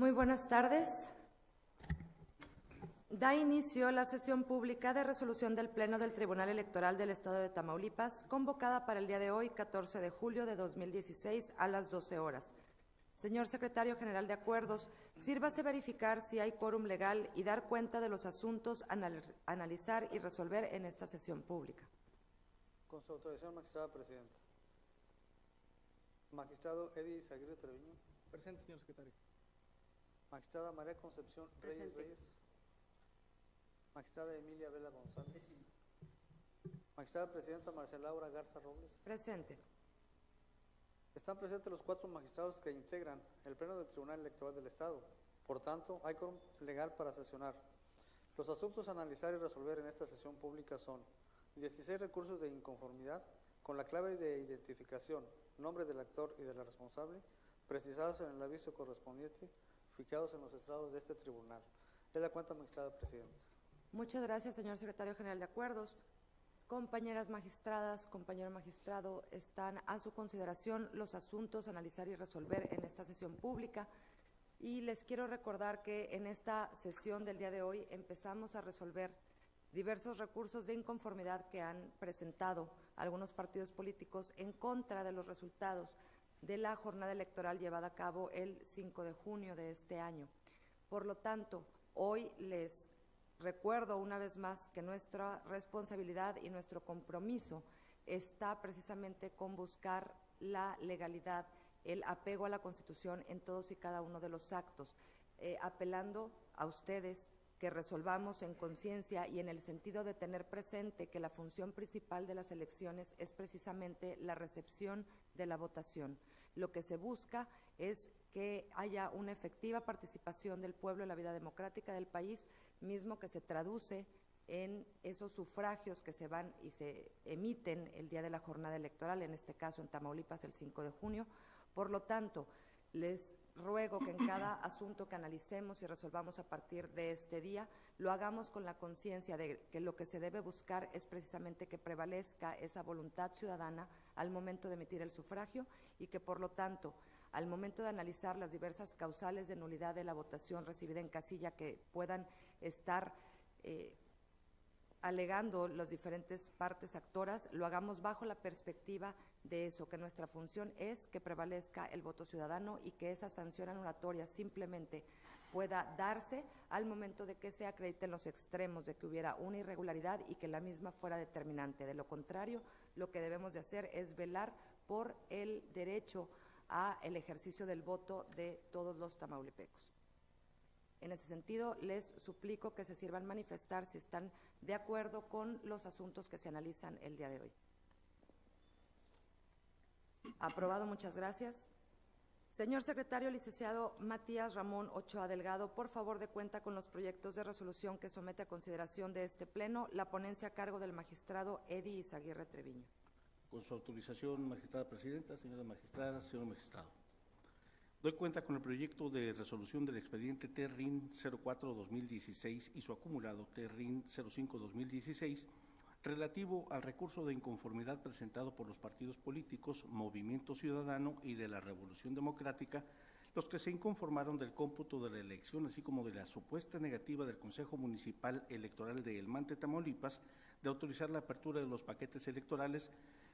Muy buenas tardes. Da inicio la sesión pública de resolución del Pleno del Tribunal Electoral del Estado de Tamaulipas, convocada para el día de hoy, 14 de julio de 2016, a las 12 horas. Señor Secretario General de Acuerdos, sírvase verificar si hay quórum legal y dar cuenta de los asuntos a analizar y resolver en esta sesión pública. Con su autorización, magistrada presidenta. Magistrado Eddie Izaguirre Treviño. Presente, señor secretario. Magistrada María Concepción Presente. Reyes. Magistrada Emilia Vela González. Magistrada presidenta Marcela Laura Garza Robles. Presente. Están presentes los 4 magistrados que integran el Pleno del Tribunal Electoral del Estado. Por tanto, hay quórum legal para sesionar. Los asuntos a analizar y resolver en esta sesión pública son 16 recursos de inconformidad con la clave de identificación, nombre del actor y de la responsable, precisados en el aviso correspondiente, fijados en los estrados de este tribunal. Es la cuenta, magistrada presidenta. Muchas gracias, señor Secretario General de Acuerdos. Compañeras magistradas, compañero magistrado, están a su consideración los asuntos a analizar y resolver en esta sesión pública. Y les quiero recordar que en esta sesión del día de hoy empezamos a resolver diversos recursos de inconformidad que han presentado algunos partidos políticos en contra de los resultados de la jornada electoral llevada a cabo el 5 de junio de este año. Por lo tanto, hoy les recuerdo una vez más que nuestra responsabilidad y nuestro compromiso está precisamente con buscar la legalidad, el apego a la Constitución en todos y cada uno de los actos, apelando a ustedes que resolvamos en conciencia y en el sentido de tener presente que la función principal de las elecciones es precisamente la recepción de la votación. Lo que se busca es que haya una efectiva participación del pueblo en la vida democrática del país, mismo que se traduce en esos sufragios que se van y se emiten el día de la jornada electoral, en este caso en Tamaulipas el 5 de junio. Por lo tanto, les ruego que en cada asunto que analicemos y resolvamos a partir de este día, lo hagamos con la conciencia de que lo que se debe buscar es precisamente que prevalezca esa voluntad ciudadana al momento de emitir el sufragio y que, por lo tanto, al momento de analizar las diversas causales de nulidad de la votación recibida en casilla que puedan estar alegando las diferentes partes actoras, lo hagamos bajo la perspectiva de eso, que nuestra función es que prevalezca el voto ciudadano y que esa sanción anulatoria simplemente pueda darse al momento de que se acrediten los extremos de que hubiera una irregularidad y que la misma fuera determinante. De lo contrario, lo que debemos de hacer es velar por el derecho a el ejercicio del voto de todos los tamaulipecos. En ese sentido, les suplico que se sirvan manifestar si están de acuerdo con los asuntos que se analizan el día de hoy. Aprobado, muchas gracias. Señor secretario licenciado Matías Ramón Ochoa Delgado, por favor de cuenta con los proyectos de resolución que somete a consideración de este Pleno la ponencia a cargo del magistrado Eddie Izaguirre Treviño. Con su autorización, magistrada presidenta, señoras magistradas, señor magistrado. Doy cuenta con el proyecto de resolución del expediente TRIN 04-2016 y su acumulado TRIN 05-2016 relativo al recurso de inconformidad presentado por los partidos políticos Movimiento Ciudadano y de la Revolución Democrática, los que se inconformaron del cómputo de la elección, así como de la supuesta negativa del Consejo Municipal Electoral de El Mante, Tamaulipas, de autorizar la apertura de los paquetes electorales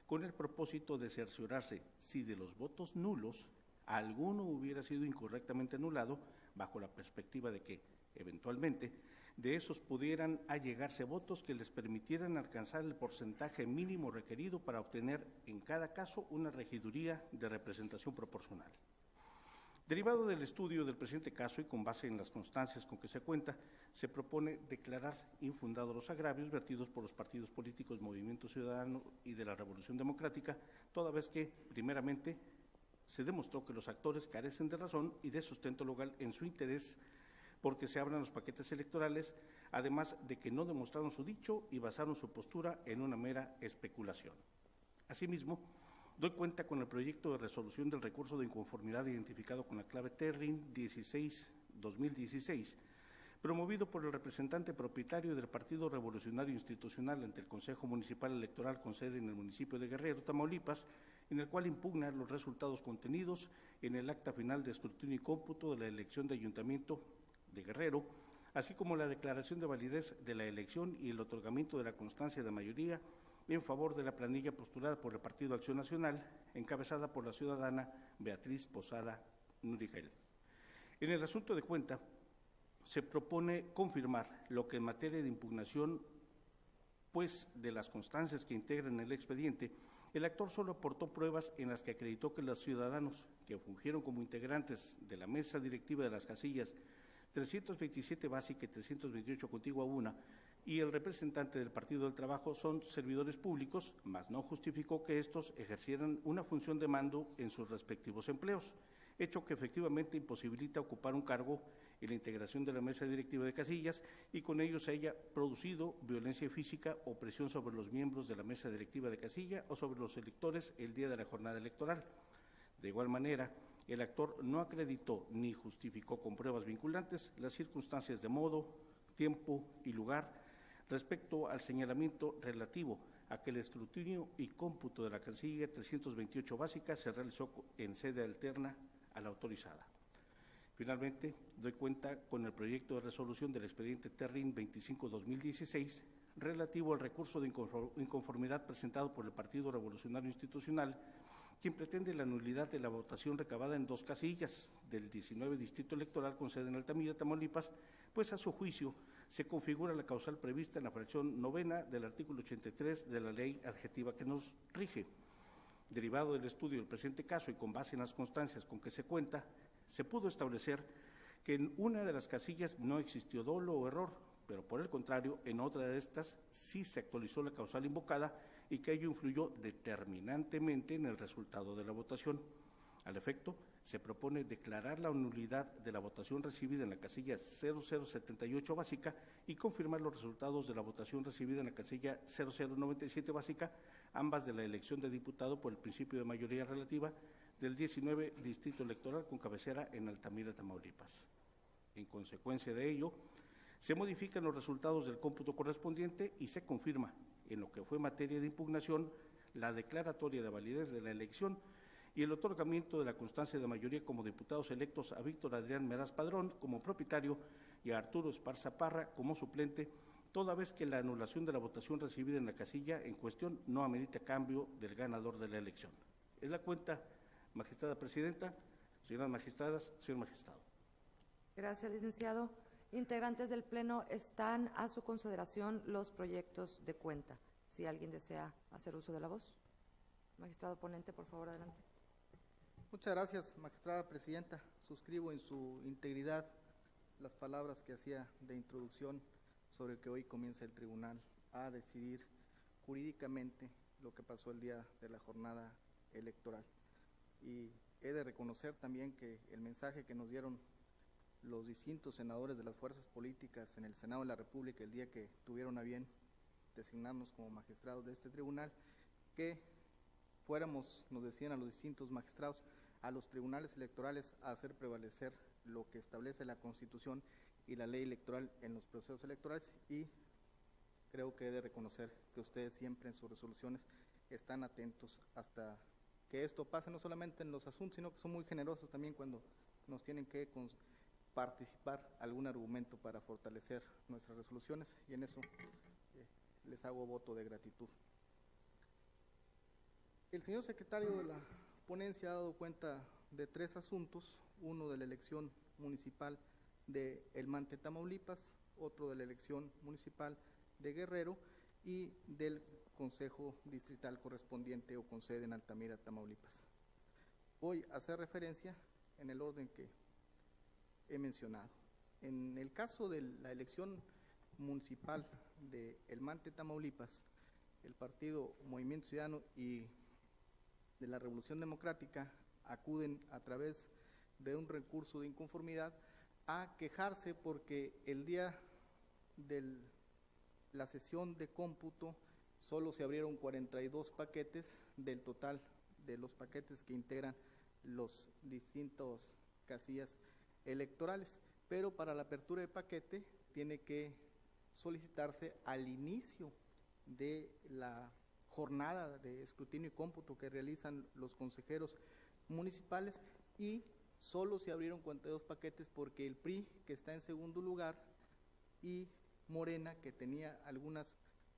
con el propósito de cerciorarse si de los votos nulos alguno hubiera sido incorrectamente anulado, bajo la perspectiva de que, eventualmente, de esos pudieran allegarse votos que les permitieran alcanzar el porcentaje mínimo requerido para obtener, en cada caso, una regiduría de representación proporcional. Derivado del estudio del presente caso y con base en las constancias con que se cuenta, se propone declarar infundados los agravios vertidos por los partidos políticos Movimiento Ciudadano y de la Revolución Democrática, toda vez que, primeramente, se demostró que los actores carecen de razón y de sustento legal en su interés porque se abran los paquetes electorales, además de que no demostraron su dicho y basaron su postura en una mera especulación. Asimismo, doy cuenta con el proyecto de resolución del recurso de inconformidad identificado con la clave TRIN 16-2016, promovido por el representante propietario del Partido Revolucionario Institucional ante el Consejo Municipal Electoral con sede en el municipio de Guerrero, Tamaulipas, en el cual impugna los resultados contenidos en el acta final de escrutinio y cómputo de la elección de Ayuntamiento de Guerrero, así como la declaración de validez de la elección y el otorgamiento de la constancia de mayoría en favor de la planilla postulada por el Partido Acción Nacional, encabezada por la ciudadana Beatriz Posada Nurigel. En el asunto de cuenta, se propone confirmar lo que en materia de impugnación, pues de las constancias que integran el expediente, el actor solo aportó pruebas en las que acreditó que los ciudadanos que fungieron como integrantes de la mesa directiva de las casillas 327 básica y 328 contigua 1 y el representante del Partido del Trabajo son servidores públicos, mas no justificó que estos ejercieran una función de mando en sus respectivos empleos, hecho que efectivamente imposibilita ocupar un cargo en la integración de la mesa directiva de casillas y con ello se haya producido violencia física o presión sobre los miembros de la mesa directiva de casilla o sobre los electores el día de la jornada electoral. De igual manera, el actor no acreditó ni justificó con pruebas vinculantes las circunstancias de modo, tiempo y lugar respecto al señalamiento relativo a que el escrutinio y cómputo de la casilla 328 básica se realizó en sede alterna a la autorizada. Finalmente, doy cuenta con el proyecto de resolución del expediente Terrin 25-2016 relativo al recurso de inconformidad presentado por el Partido Revolucionario Institucional, quien pretende la nulidad de la votación recabada en 2 casillas del 19 Distrito Electoral con sede en Altamira, Tamaulipas, pues a su juicio se configura la causal prevista en la fracción 9 del artículo 83 de la ley adjetiva que nos rige. Derivado del estudio del presente caso y con base en las constancias con que se cuenta, se pudo establecer que en una de las casillas no existió dolo o error, pero por el contrario, en otra de estas sí se actualizó la causal invocada y que ello influyó determinantemente en el resultado de la votación. Al efecto, se propone declarar la nulidad de la votación recibida en la casilla 0078 básica y confirmar los resultados de la votación recibida en la casilla 0097 básica, ambas de la elección de diputado por el principio de mayoría relativa del 19 Distrito Electoral con cabecera en Altamira, Tamaulipas. En consecuencia de ello, se modifican los resultados del cómputo correspondiente y se confirma, en lo que fue materia de impugnación, la declaratoria de validez de la elección y el otorgamiento de la constancia de mayoría como diputados electos a Víctor Adrián Meraz Padrón como propietario y a Arturo Esparza Parra como suplente, toda vez que la anulación de la votación recibida en la casilla en cuestión no amerita cambio del ganador de la elección. Es la cuenta, magistrada presidenta, señoras magistradas, señor magistrado. Gracias, licenciado. Integrantes del Pleno, están a su consideración los proyectos de cuenta. Si alguien desea hacer uso de la voz. Magistrado ponente, por favor, adelante. Muchas gracias, magistrada presidenta. Suscribo en su integridad las palabras que hacía de introducción sobre que hoy comienza el tribunal a decidir jurídicamente lo que pasó el día de la jornada electoral. Y he de reconocer también que el mensaje que nos dieron los distintos senadores de las fuerzas políticas en el Senado de la República el día que tuvieron a bien designarnos como magistrados de este tribunal, que fuéramos, nos decían a los distintos magistrados, a los tribunales electorales a hacer prevalecer lo que establece la Constitución y la ley electoral en los procesos electorales, y creo que he de reconocer que ustedes siempre en sus resoluciones están atentos hasta que esto pase, no solamente en los asuntos, sino que son muy generosos también cuando nos tienen que participar algún argumento para fortalecer nuestras resoluciones, y en eso les hago voto de gratitud. El señor secretario de la ponencia ha dado cuenta de 3 asuntos, uno de la elección municipal de El Mante, Tamaulipas, otro de la elección municipal de Guerrero y del Consejo Distrital correspondiente o con sede en Altamira, Tamaulipas. Voy a hacer referencia en el orden que he mencionado. En el caso de la elección municipal de El Mante, Tamaulipas, el partido Movimiento Ciudadano y de la Revolución Democrática acuden a través de un recurso de inconformidad a quejarse porque el día de la sesión de cómputo solo se abrieron 42 paquetes del total de los paquetes que integran los distintos casillas electorales, pero para la apertura de paquete tiene que solicitarse al inicio de la jornada de escrutinio y cómputo que realizan los consejeros municipales, y solo se abrieron 42 paquetes porque el PRI, que está en segundo lugar, y Morena, que tenía algunas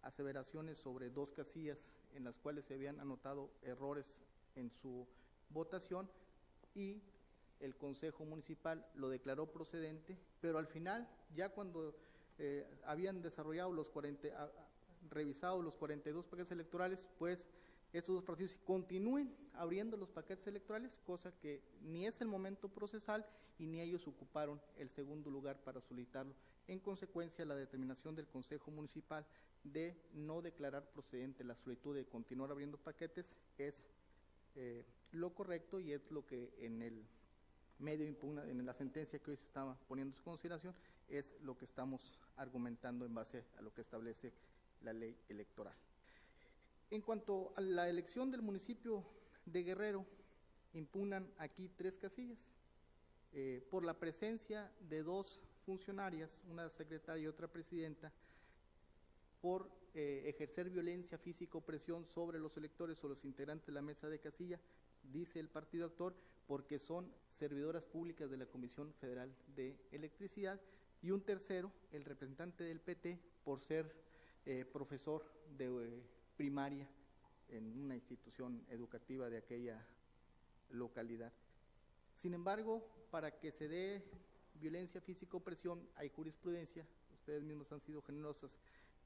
aseveraciones sobre 2 casillas en las cuales se habían anotado errores en su votación, y el Consejo Municipal lo declaró procedente, pero al final, ya cuando habían desarrollado revisado los 42 paquetes electorales, pues estos dos partidos continúen abriendo los paquetes electorales, cosa que ni es el momento procesal y ni ellos ocuparon el segundo lugar para solicitarlo. En consecuencia, la determinación del Consejo Municipal de no declarar procedente la solicitud de continuar abriendo paquetes es lo correcto, y es lo que en el medio impugna, en la sentencia que hoy se estaba poniendo en su consideración, es lo que estamos argumentando en base a lo que establece la ley electoral. En cuanto a la elección del municipio de Guerrero, impugnan aquí 3 casillas por la presencia de 2 funcionarias, una secretaria y otra presidenta, por ejercer violencia física o presión sobre los electores o los integrantes de la mesa de casilla, dice el partido actor, porque son servidoras públicas de la Comisión Federal de Electricidad, y un tercero, el representante del PT, por ser profesor de primaria en una institución educativa de aquella localidad. Sin embargo, para que se dé violencia física o presión, hay jurisprudencia, ustedes mismos han sido generosas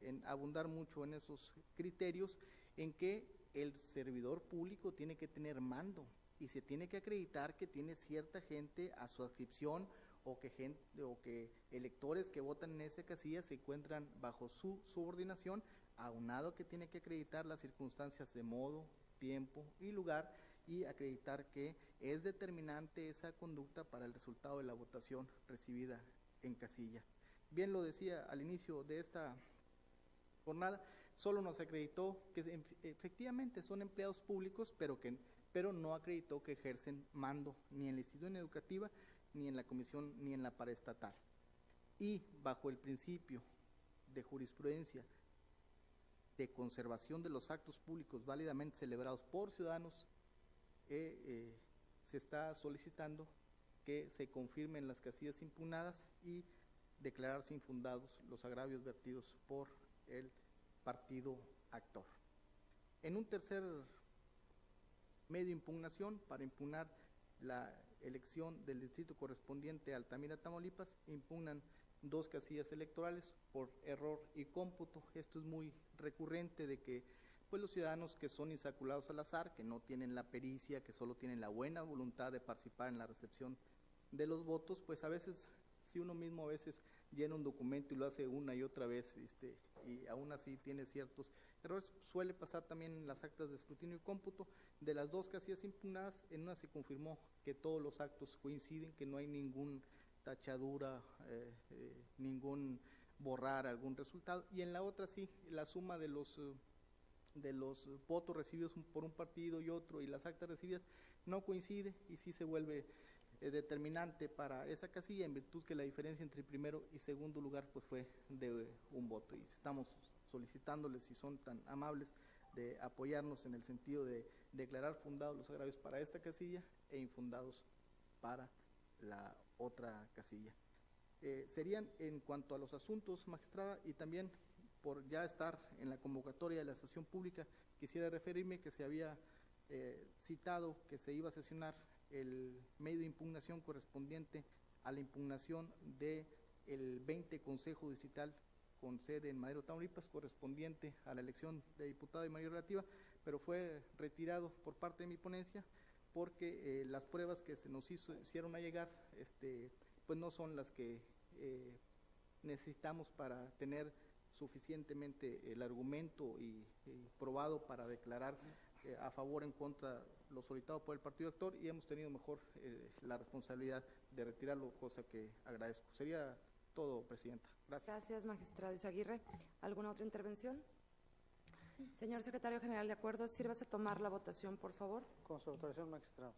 en abundar mucho en esos criterios, en que el servidor público tiene que tener mando y se tiene que acreditar que tiene cierta gente a su adscripción, o que electores que votan en esa casilla se encuentran bajo su subordinación, aunado que tiene que acreditar las circunstancias de modo, tiempo y lugar, y acreditar que es determinante esa conducta para el resultado de la votación recibida en casilla. Bien lo decía al inicio de esta jornada, solo nos acreditó que efectivamente son empleados públicos, pero no acreditó que ejercen mando ni en la institución educativa, ni en la comisión, ni en la paraestatal. Y bajo el principio de jurisprudencia de conservación de los actos públicos válidamente celebrados por ciudadanos, se está solicitando que se confirmen las casillas impugnadas y declararse infundados los agravios vertidos por el partido actor. En un tercer medio de impugnación, para impugnar la elección del distrito correspondiente a Altamira, Tamaulipas, impugnan 2 casillas electorales por error y cómputo. Esto es muy recurrente, de que pues los ciudadanos que son insaculados al azar, que no tienen la pericia, que solo tienen la buena voluntad de participar en la recepción de los votos, pues a veces, si uno mismo a veces llena un documento y lo hace una y otra vez, y aún así tiene ciertos errores, suele pasar también en las actas de escrutinio y cómputo. De las 2 casillas impugnadas, en una se confirmó que todos los actos coinciden, que no hay ningún tachadura, ningún borrar algún resultado, y en la otra sí, la suma de los votos recibidos por un partido y otro y las actas recibidas no coincide, y sí se vuelve determinante para esa casilla, en virtud que la diferencia entre primero y segundo lugar pues fue de un voto, y estamos solicitándoles, si son tan amables, de apoyarnos en el sentido de declarar fundados los agravios para esta casilla e infundados para la otra casilla. Serían en cuanto a los asuntos, magistrada, y también por ya estar en la convocatoria de la sesión pública, quisiera referirme que se había citado que se iba a sesionar el medio de impugnación correspondiente a la impugnación del 20 Consejo Distrital con sede en Madero, Tamaulipas, correspondiente a la elección de diputado de mayoría relativa, pero fue retirado por parte de mi ponencia porque las pruebas que se nos hicieron a llegar pues no son las que necesitamos para tener suficientemente el argumento y probado para declarar a favor o en contra lo solicitado por el partido actor, y hemos tenido mejor la responsabilidad de retirarlo, cosa que agradezco. Sería todo, Presidenta. Gracias. Gracias, magistrado Izaguirre. ¿Alguna otra intervención? Señor secretario general de acuerdos, sírvase a tomar la votación, por favor. Con su autorización, magistrado.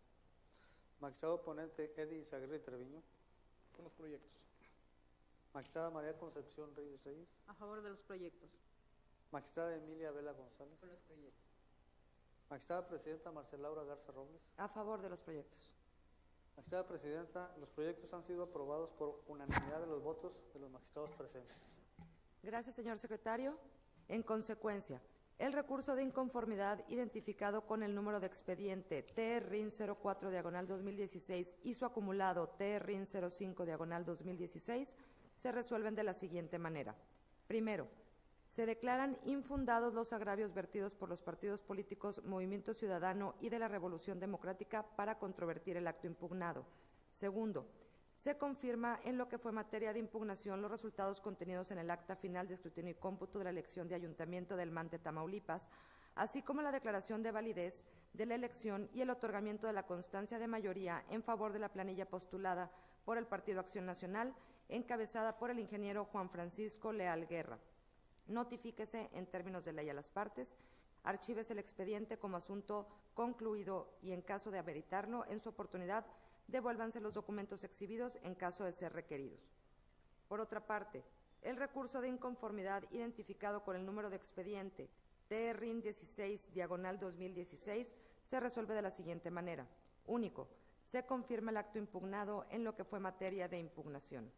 Magistrado ponente Eddie Izaguirre Treviño. Con los proyectos. Magistrada María Concepción Reyes Reyes. A favor de los proyectos. Magistrada Emilia Vela González. Con los proyectos. Magistrada Presidenta Marcela Laura Garza Robles. A favor de los proyectos. Magistrada Presidenta, los proyectos han sido aprobados por unanimidad de los votos de los magistrados presentes. Gracias, señor secretario. En consecuencia, el recurso de inconformidad identificado con el número de expediente TRIN 04/2016 y su acumulado TRIN 05/2016 se resuelven de la siguiente manera. Primero, se declaran infundados los agravios vertidos por los partidos políticos Movimiento Ciudadano y de la Revolución Democrática para controvertir el acto impugnado. Segundo, se confirma en lo que fue materia de impugnación los resultados contenidos en el acta final de escrutinio y cómputo de la elección de Ayuntamiento del Mante, Tamaulipas, así como la declaración de validez de la elección y el otorgamiento de la constancia de mayoría en favor de la planilla postulada por el Partido Acción Nacional, encabezada por el ingeniero Juan Francisco Leal Guerra. Notifíquese en términos de ley a las partes, archívese el expediente como asunto concluido y en caso de ameritarlo, en su oportunidad, devuélvanse los documentos exhibidos en caso de ser requeridos. Por otra parte, el recurso de inconformidad identificado con el número de expediente TRIN 16/2016 se resuelve de la siguiente manera. Único, se confirma el acto impugnado en lo que fue materia de impugnación.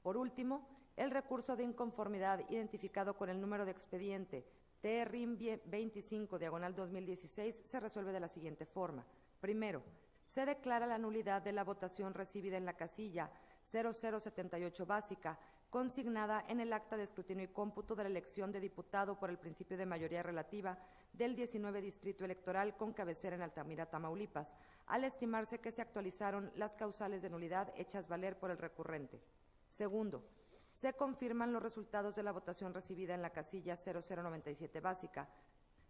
Por último, el recurso de inconformidad identificado con el número de expediente TRIN 25/2016 se resuelve de la siguiente forma. Primero, se declara la nulidad de la votación recibida en la casilla 0078 básica, consignada en el acta de escrutinio y cómputo de la elección de diputado por el principio de mayoría relativa del 19 Distrito Electoral con cabecera en Altamira, Tamaulipas, al estimarse que se actualizaron las causales de nulidad hechas valer por el recurrente. Segundo, se confirman los resultados de la votación recibida en la casilla 0097 básica,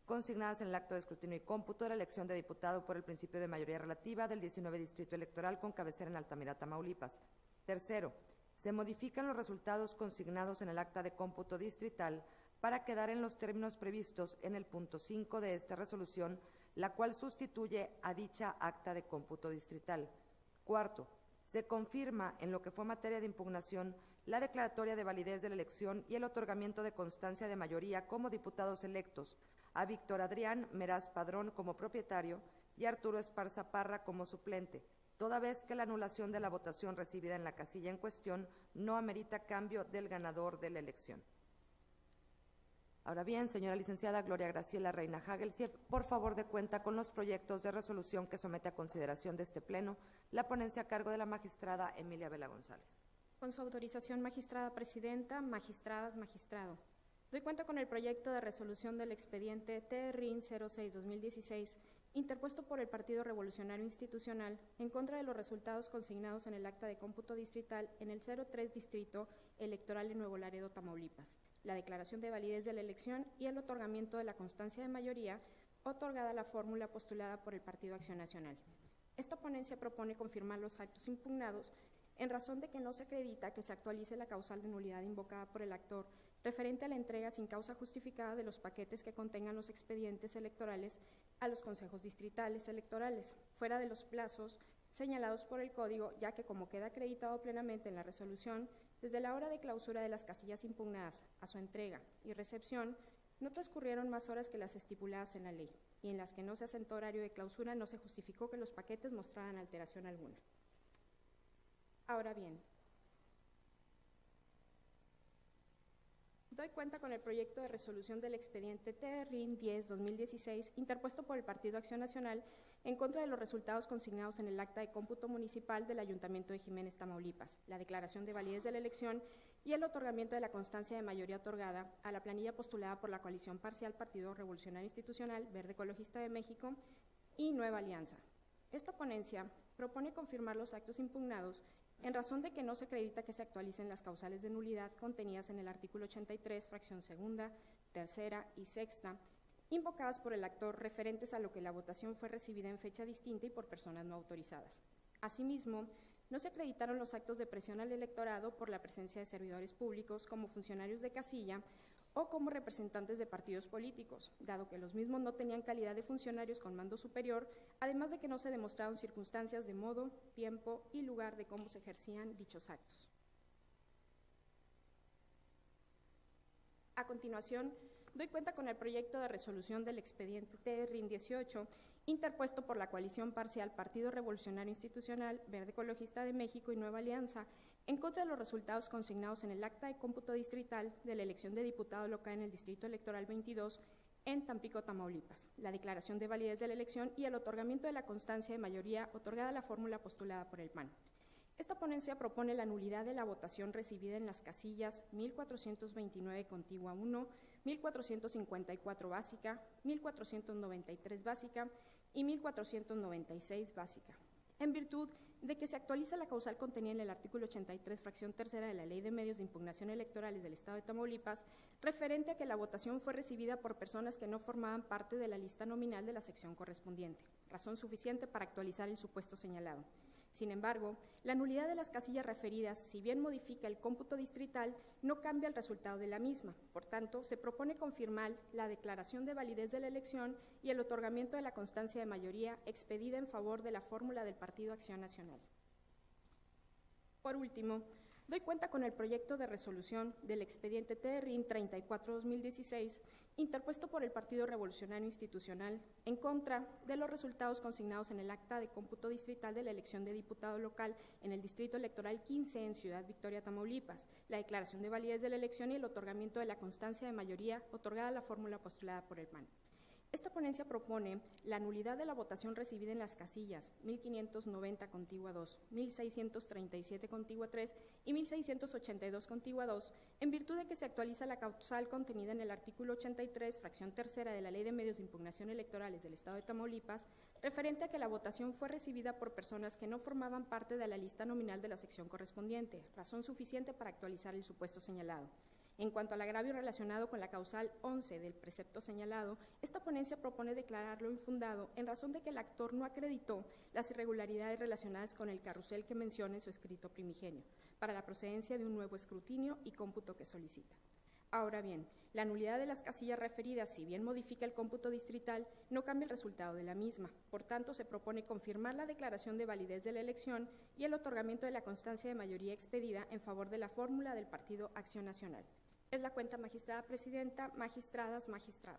consignadas en el acto de escrutinio y cómputo de la elección de diputado por el principio de mayoría relativa del 19 Distrito Electoral con cabecera en Altamira, Tamaulipas. Tercero, se modifican los resultados consignados en el acta de cómputo distrital para quedar en los términos previstos en el punto 5 de esta resolución, la cual sustituye a dicha acta de cómputo distrital. Cuarto, se confirma en lo que fue materia de impugnación la declaratoria de validez de la elección y el otorgamiento de constancia de mayoría como diputados electos a Víctor Adrián Meraz Padrón como propietario y Arturo Esparza Parra como suplente, toda vez que la anulación de la votación recibida en la casilla en cuestión no amerita cambio del ganador de la elección. Ahora bien, señora licenciada Gloria Graciela Reina Hagelsieff, por favor dé cuenta con los proyectos de resolución que somete a consideración de este Pleno la ponencia a cargo de la magistrada Emilia Vela González. Con su autorización, magistrada presidenta, magistradas, magistrado. Doy cuenta con el proyecto de resolución del expediente TRIN 06/2016, interpuesto por el Partido Revolucionario Institucional en contra de los resultados consignados en el acta de cómputo distrital en el 03 Distrito Electoral de Nuevo Laredo, Tamaulipas, la declaración de validez de la elección y el otorgamiento de la constancia de mayoría otorgada a la fórmula postulada por el Partido Acción Nacional. Esta ponencia propone confirmar los actos impugnados en razón de que no se acredita que se actualice la causal de nulidad invocada por el actor referente a la entrega sin causa justificada de los paquetes que contengan los expedientes electorales a los consejos distritales electorales, fuera de los plazos señalados por el Código, ya que, como queda acreditado plenamente en la resolución, desde la hora de clausura de las casillas impugnadas a su entrega y recepción, no transcurrieron más horas que las estipuladas en la ley, y en las que no se asentó horario de clausura no se justificó que los paquetes mostraran alteración alguna. Ahora bien, doy cuenta con el proyecto de resolución del expediente TRIN 10/2016, interpuesto por el Partido Acción Nacional en contra de los resultados consignados en el acta de cómputo municipal del Ayuntamiento de Jiménez, Tamaulipas, la declaración de validez de la elección y el otorgamiento de la constancia de mayoría otorgada a la planilla postulada por la coalición parcial Partido Revolucionario Institucional, Verde Ecologista de México y Nueva Alianza. Esta ponencia propone confirmar los actos impugnados en razón de que no se acredita que se actualicen las causales de nulidad contenidas en el artículo 83, fracción segunda, tercera y sexta, invocadas por el actor referentes a lo que la votación fue recibida en fecha distinta y por personas no autorizadas. Asimismo, no se acreditaron los actos de presión al electorado por la presencia de servidores públicos como funcionarios de casilla o como representantes de partidos políticos, dado que los mismos no tenían calidad de funcionarios con mando superior, además de que no se demostraron circunstancias de modo, tiempo y lugar de cómo se ejercían dichos actos. A continuación, doy cuenta con el proyecto de resolución del expediente TRIN 18, interpuesto por la coalición parcial Partido Revolucionario Institucional, Verde Ecologista de México y Nueva Alianza, en contra de los resultados consignados en el acta de cómputo distrital de la elección de diputado local en el Distrito Electoral 22 en Tampico, Tamaulipas, la declaración de validez de la elección y el otorgamiento de la constancia de mayoría otorgada a la fórmula postulada por el PAN. Esta ponencia propone la nulidad de la votación recibida en las casillas 1429 contigua 1, 1454 básica, 1493 básica y 1496 básica, en virtud de que se actualiza la causal contenida en el artículo 83, fracción tercera de la Ley de Medios de Impugnación Electorales del Estado de Tamaulipas, referente a que la votación fue recibida por personas que no formaban parte de la lista nominal de la sección correspondiente, razón suficiente para actualizar el supuesto señalado. Sin embargo, la nulidad de las casillas referidas, si bien modifica el cómputo distrital, no cambia el resultado de la misma. Por tanto, se propone confirmar la declaración de validez de la elección y el otorgamiento de la constancia de mayoría expedida en favor de la fórmula del Partido Acción Nacional. Por último, doy cuenta con el proyecto de resolución del expediente TRIN 34-2016, interpuesto por el Partido Revolucionario Institucional, en contra de los resultados consignados en el acta de cómputo distrital de la elección de diputado local en el Distrito Electoral 15 en Ciudad Victoria, Tamaulipas, la declaración de validez de la elección y el otorgamiento de la constancia de mayoría otorgada a la fórmula postulada por el PAN. Esta ponencia propone la nulidad de la votación recibida en las casillas 1590 contigua 2, 1637 contigua 3 y 1682 contigua 2, en virtud de que se actualiza la causal contenida en el artículo 83, fracción tercera de la Ley de Medios de Impugnación Electorales del Estado de Tamaulipas, referente a que la votación fue recibida por personas que no formaban parte de la lista nominal de la sección correspondiente, razón suficiente para actualizar el supuesto señalado. En cuanto al agravio relacionado con la causal 11 del precepto señalado, esta ponencia propone declararlo infundado en razón de que el actor no acreditó las irregularidades relacionadas con el carrusel que menciona en su escrito primigenio, para la procedencia de un nuevo escrutinio y cómputo que solicita. Ahora bien, la nulidad de las casillas referidas, si bien modifica el cómputo distrital, no cambia el resultado de la misma. Por tanto, se propone confirmar la declaración de validez de la elección y el otorgamiento de la constancia de mayoría expedida en favor de la fórmula del Partido Acción Nacional. Es la cuenta, magistrada presidenta, magistradas, magistrado.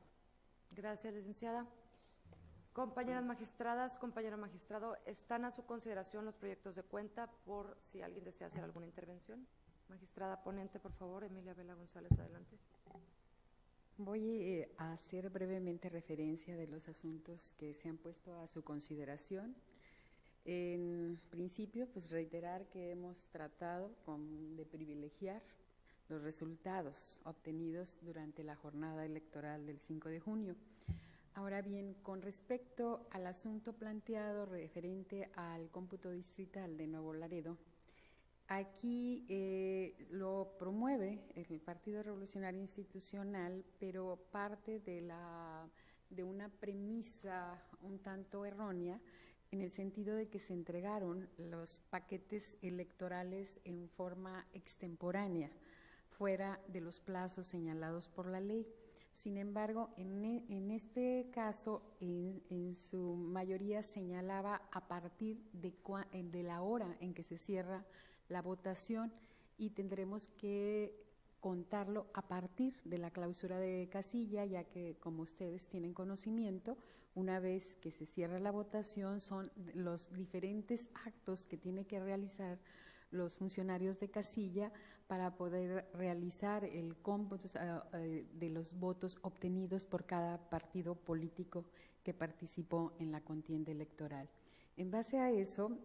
Gracias, licenciada. Compañeras magistradas, compañero magistrado, ¿están a su consideración los proyectos de cuenta por si alguien desea hacer alguna intervención? Magistrada ponente, por favor, Emilia Vela González, adelante. Voy a hacer brevemente referencia de los asuntos que se han puesto a su consideración. En principio, pues reiterar que hemos tratado de privilegiar los resultados obtenidos durante la jornada electoral del 5 de junio. Ahora bien, con respecto al asunto planteado referente al cómputo distrital de Nuevo Laredo, aquí lo promueve el Partido Revolucionario Institucional, pero parte de una premisa un tanto errónea, en el sentido de que se entregaron los paquetes electorales en forma extemporánea, fuera de los plazos señalados por la ley. Sin embargo, en este caso, en su mayoría señalaba a partir de la hora en que se cierra la votación, y tendremos que contarlo a partir de la clausura de casilla, ya que, como ustedes tienen conocimiento, una vez que se cierra la votación son los diferentes actos que tiene que realizar los funcionarios de casilla para poder realizar el cómputo de los votos obtenidos por cada partido político que participó en la contienda electoral. En base a eso,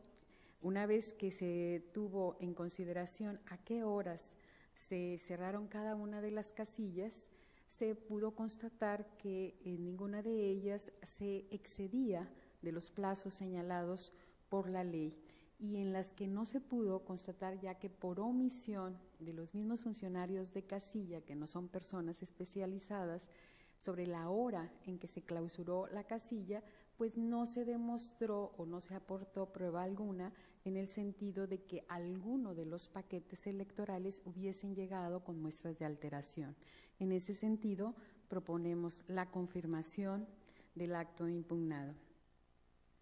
una vez que se tuvo en consideración a qué horas se cerraron cada una de las casillas, se pudo constatar que en ninguna de ellas se excedía de los plazos señalados por la ley, y en las que no se pudo constatar, ya que por omisión de los mismos funcionarios de casilla, que no son personas especializadas, sobre la hora en que se clausuró la casilla, pues no se demostró o no se aportó prueba alguna en el sentido de que alguno de los paquetes electorales hubiesen llegado con muestras de alteración. En ese sentido, proponemos la confirmación del acto impugnado.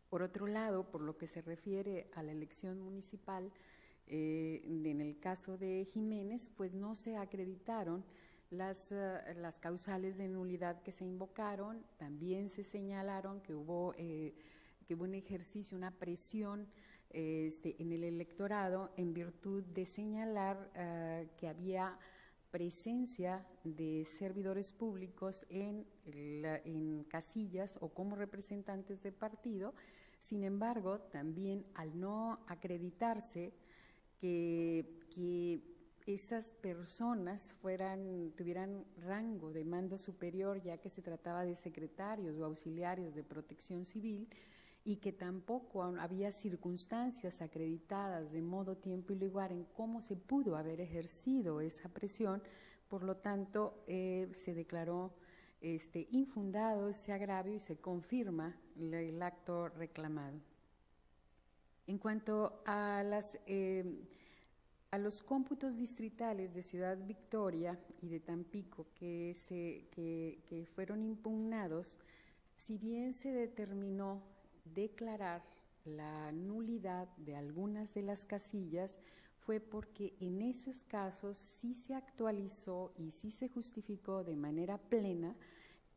Por otro lado, por lo que se refiere a la elección municipal, en el caso de Jiménez, pues no se acreditaron las causales de nulidad que se invocaron. También se señalaron que hubo un ejercicio, una presión en el electorado en virtud de señalar que había presencia de servidores públicos en casillas o como representantes de partido. Sin embargo, también al no acreditarse que esas personas tuvieran rango de mando superior, ya que se trataba de secretarios o auxiliares de protección civil, y que tampoco había circunstancias acreditadas de modo, tiempo y lugar en cómo se pudo haber ejercido esa presión. Por lo tanto, se declaró infundado ese agravio y se confirma el acto reclamado. En cuanto a los cómputos distritales de Ciudad Victoria y de Tampico que fueron impugnados, si bien se determinó declarar la nulidad de algunas de las casillas, fue porque en esos casos sí se actualizó y sí se justificó de manera plena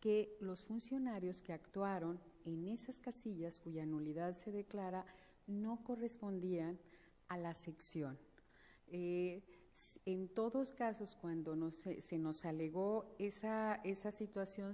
que los funcionarios que actuaron en esas casillas cuya nulidad se declara no correspondían a la sección. En todos casos, cuando se nos alegó esa situación,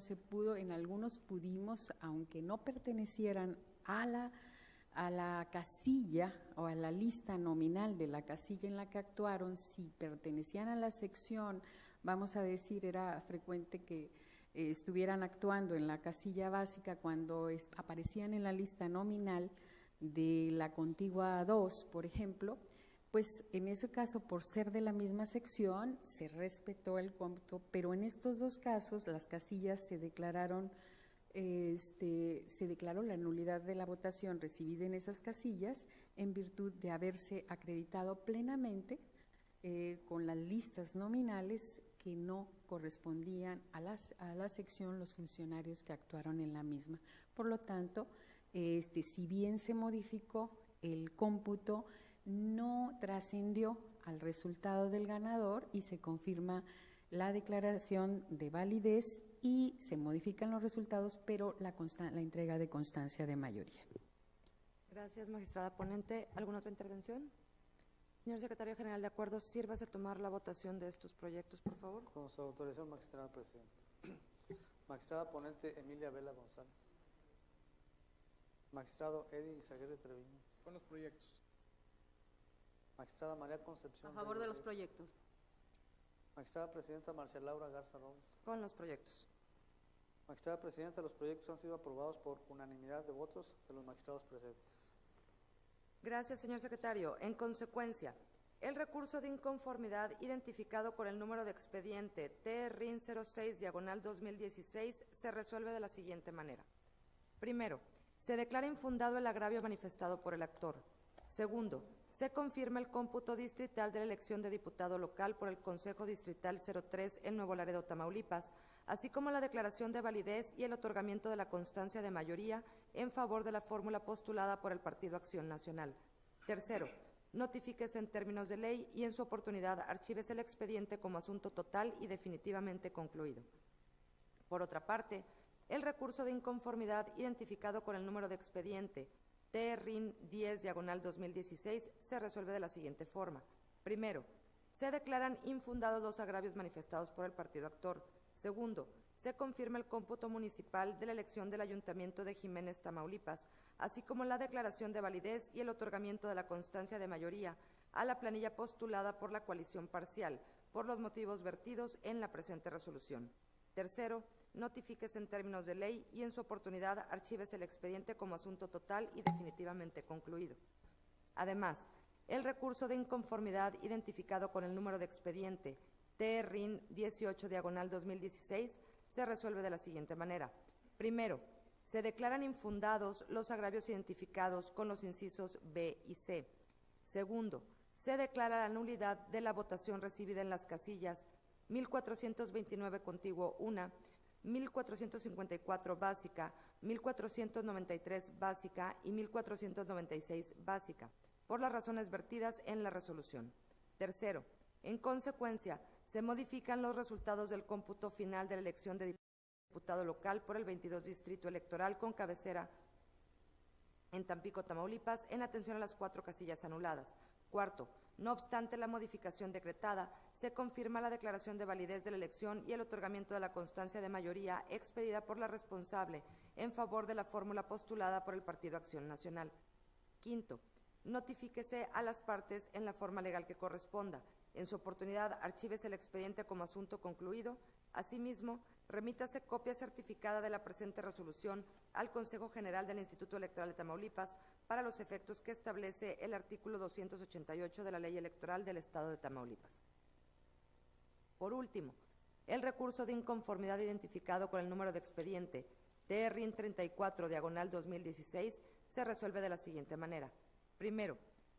en algunos pudimos, aunque no pertenecieran a la casilla o a la lista nominal de la casilla en la que actuaron, si pertenecían a la sección, vamos a decir, era frecuente que estuvieran actuando en la casilla básica cuando aparecían en la lista nominal de la contigua 2, por ejemplo, pues en ese caso, por ser de la misma sección, se respetó el cómputo, pero en estos dos casos las casillas se declaró la nulidad de la votación recibida en esas casillas en virtud de haberse acreditado plenamente con las listas nominales que no correspondían a la sección los funcionarios que actuaron en la misma. Por lo tanto, si bien se modificó el cómputo, no trascendió al resultado del ganador y se confirma la declaración de validez y se modifican los resultados, pero la entrega de constancia de mayoría. Gracias, magistrada ponente. ¿Alguna otra intervención? Señor secretario general de acuerdos, sírvase a tomar la votación de estos proyectos, por favor. Con su autorización, magistrada presidenta. Magistrada ponente Emilia Vela González. Magistrado Eddie Izaguirre Treviño. Con los proyectos. Magistrada María Concepción. A favor de los proyectos. Magistrada presidenta Marcia Laura Garza Robles. Con los proyectos. Magistrada presidenta, los proyectos han sido aprobados por unanimidad de votos de los magistrados presentes. Gracias, señor secretario. En consecuencia, el recurso de inconformidad identificado con el número de expediente TRIN 06/2016 se resuelve de la siguiente manera. Primero, se declara infundado el agravio manifestado por el actor. Segundo, se confirma el cómputo distrital de la elección de diputado local por el Consejo Distrital 03 en Nuevo Laredo, Tamaulipas, así como la declaración de validez y el otorgamiento de la constancia de mayoría en favor de la fórmula postulada por el Partido Acción Nacional. Tercero, notifíquese en términos de ley y en su oportunidad archívese el expediente como asunto total y definitivamente concluido. Por otra parte, el recurso de inconformidad identificado con el número de expediente TRIN 10/2016 se resuelve de la siguiente forma. Primero, se declaran infundados los agravios manifestados por el partido actor. Segundo, se confirma el cómputo municipal de la elección del Ayuntamiento de Jiménez, Tamaulipas, así como la declaración de validez y el otorgamiento de la constancia de mayoría a la planilla postulada por la coalición parcial, por los motivos vertidos en la presente resolución. Tercero, notifíquese en términos de ley y en su oportunidad archívese el expediente como asunto total y definitivamente concluido. Además, el recurso de inconformidad identificado con el número de expediente TRIN 18/2016 se resuelve de la siguiente manera. Primero, se declaran infundados los agravios identificados con los incisos B y C. Segundo, se declara la nulidad de la votación recibida en las casillas 1429 contiguo 1, 1454 básica, 1493 básica y 1496 básica, por las razones vertidas en la resolución. Tercero, en consecuencia, se modifican los resultados del cómputo final de la elección de diputado local por el 22 Distrito Electoral con cabecera en Tampico, Tamaulipas, en atención a las 4 casillas anuladas. Cuarto, no obstante la modificación decretada, se confirma la declaración de validez de la elección y el otorgamiento de la constancia de mayoría expedida por la responsable en favor de la fórmula postulada por el Partido Acción Nacional. Quinto, notifíquese a las partes en la forma legal que corresponda. En su oportunidad, archívese el expediente como asunto concluido. Asimismo, remítase copia certificada de la presente resolución al Consejo General del Instituto Electoral de Tamaulipas para los efectos que establece el artículo 288 de la Ley Electoral del Estado de Tamaulipas. Por último, el recurso de inconformidad identificado con el número de expediente TRIN 34/2016 se resuelve de la siguiente manera. Primero,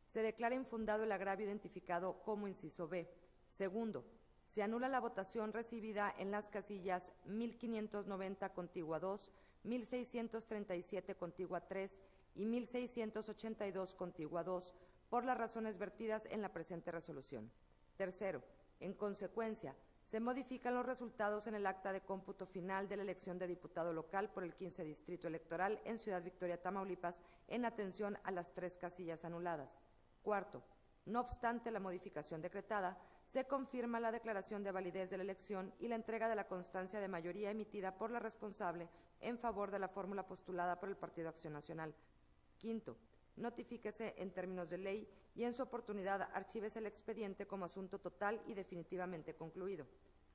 se declara infundado el agravio identificado como inciso B. Segundo, se anula la votación recibida en las casillas 1590 contigua 2, 1637 contigua 3 y 1682 contigua 2 por las razones vertidas en la presente resolución. Tercero, en consecuencia, se modifican los resultados en el acta de cómputo final de la elección de diputado local por el 15 Distrito Electoral en Ciudad Victoria, Tamaulipas, en atención a las 3 casillas anuladas. Cuarto, no obstante la modificación decretada, se confirma la declaración de validez de la elección y la entrega de la constancia de mayoría emitida por la responsable en favor de la fórmula postulada por el Partido Acción Nacional. Quinto, notifíquese en términos de ley y en su oportunidad archívese el expediente como asunto total y definitivamente concluido.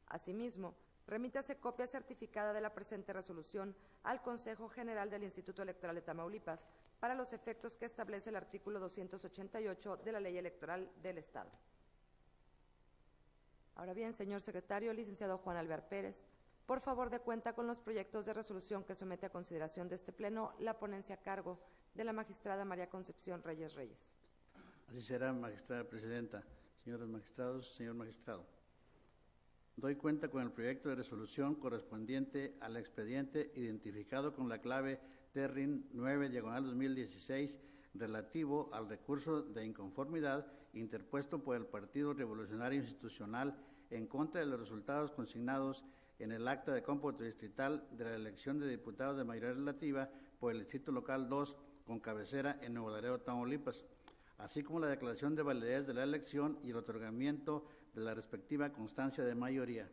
Asimismo, remítase copia certificada de la presente resolución al Consejo General del Instituto Electoral de Tamaulipas para los efectos que establece el artículo 288 de la Ley Electoral del Estado. Ahora bien, señor secretario, licenciado Juan Alvear Pérez, por favor dé cuenta con los proyectos de resolución que somete a consideración de este Pleno la ponencia a cargo de la magistrada María Concepción Reyes Reyes. Así será, magistrada presidenta. Señores magistrados, señor magistrado. Doy cuenta con el proyecto de resolución correspondiente al expediente identificado con la clave TRIN 9/2016 relativo al recurso de inconformidad interpuesto por el Partido Revolucionario Institucional en contra de los resultados consignados en el acta de cómputo distrital de la elección de diputados de mayoría relativa por el Distrito Local 2 con cabecera en Nuevo Laredo, Tamaulipas, así como la declaración de validez de la elección y el otorgamiento de la respectiva constancia de mayoría.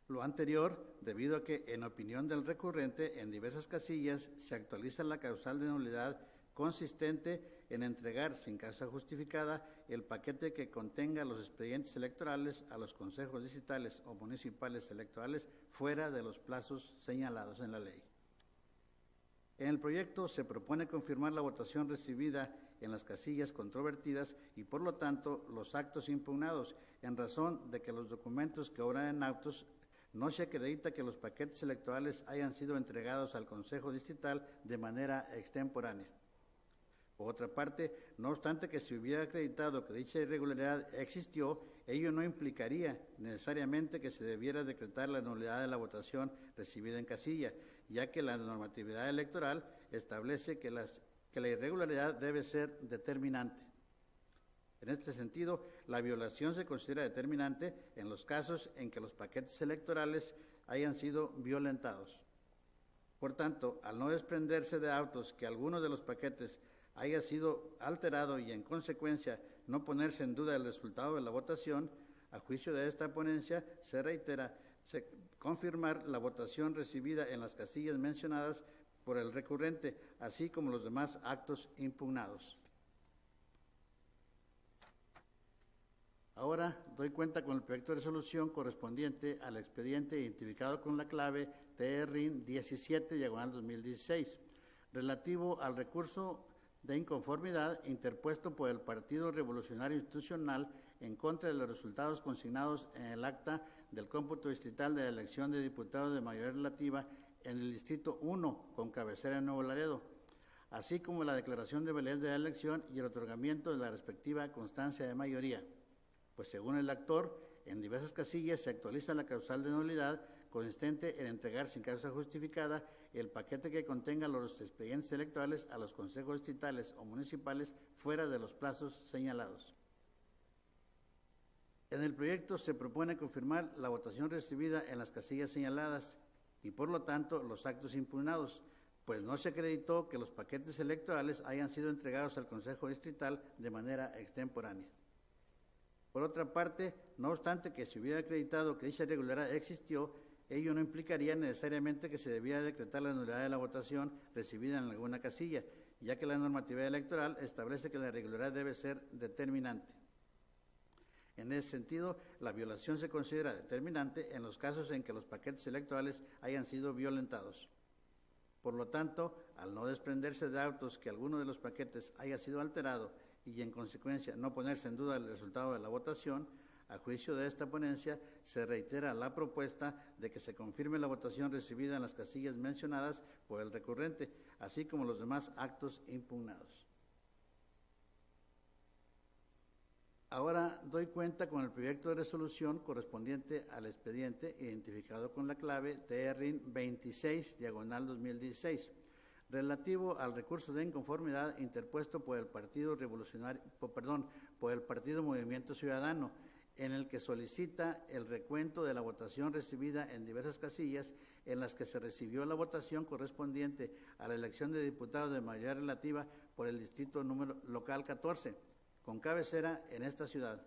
Lo anterior, debido a que, en opinión del recurrente, en diversas casillas se actualiza la causal de nulidad consistente en entregar sin causa justificada el paquete que contenga los expedientes electorales a los consejos distritales o municipales electorales fuera de los plazos señalados en la ley. En el proyecto se propone confirmar la votación recibida en las casillas controvertidas y, por lo tanto, los actos impugnados, en razón de que los documentos que obran en autos no se acredita que los paquetes electorales hayan sido entregados al Consejo Distrital de manera extemporánea. Por otra parte, no obstante que se hubiera acreditado que dicha irregularidad existió, ello no implicaría necesariamente que se debiera decretar la nulidad de la votación recibida en casilla, ya que la normatividad electoral establece que la irregularidad debe ser determinante. En este sentido, la violación se considera determinante en los casos en que los paquetes electorales hayan sido violentados. Por tanto, al no desprenderse de autos que alguno de los paquetes haya sido alterado y, en consecuencia, no ponerse en duda el resultado de la votación, a juicio de esta ponencia, se reitera confirmar la votación recibida en las casillas mencionadas por el recurrente, así como los demás actos impugnados. Ahora doy cuenta con el proyecto de resolución correspondiente al expediente identificado con la clave TRIN 17/2016, relativo al recurso de inconformidad interpuesto por el Partido Revolucionario Institucional en contra de los resultados consignados en el acta del cómputo distrital de la elección de diputados de mayoría relativa en el Distrito 1 con cabecera en Nuevo Laredo, así como la declaración de validez de la elección y el otorgamiento de la respectiva constancia de mayoría. Pues según el actor, en diversas casillas se actualiza la causal de nulidad consistente en entregar sin causa justificada el paquete que contenga los expedientes electorales a los consejos distritales o municipales fuera de los plazos señalados. En el proyecto se propone confirmar la votación recibida en las casillas señaladas y, por lo tanto, los actos impugnados, pues no se acreditó que los paquetes electorales hayan sido entregados al Consejo Distrital de manera extemporánea. Por otra parte, no obstante que se hubiera acreditado que dicha irregularidad existió, ello no implicaría necesariamente que se debía decretar la nulidad de la votación recibida en alguna casilla, ya que la normatividad electoral establece que la irregularidad debe ser determinante. En ese sentido, la violación se considera determinante en los casos en que los paquetes electorales hayan sido violentados. Por lo tanto, al no desprenderse de autos que alguno de los paquetes haya sido alterado y en consecuencia no ponerse en duda el resultado de la votación, a juicio de esta ponencia se reitera la propuesta de que se confirme la votación recibida en las casillas mencionadas por el recurrente, así como los demás actos impugnados. Ahora doy cuenta con el proyecto de resolución correspondiente al expediente identificado con la clave TRIN 26/2016, relativo al recurso de inconformidad interpuesto por el Partido Movimiento Ciudadano, en el que solicita el recuento de la votación recibida en diversas casillas en las que se recibió la votación correspondiente a la elección de diputados de mayoría relativa por el distrito local 14, con cabecera en esta ciudad.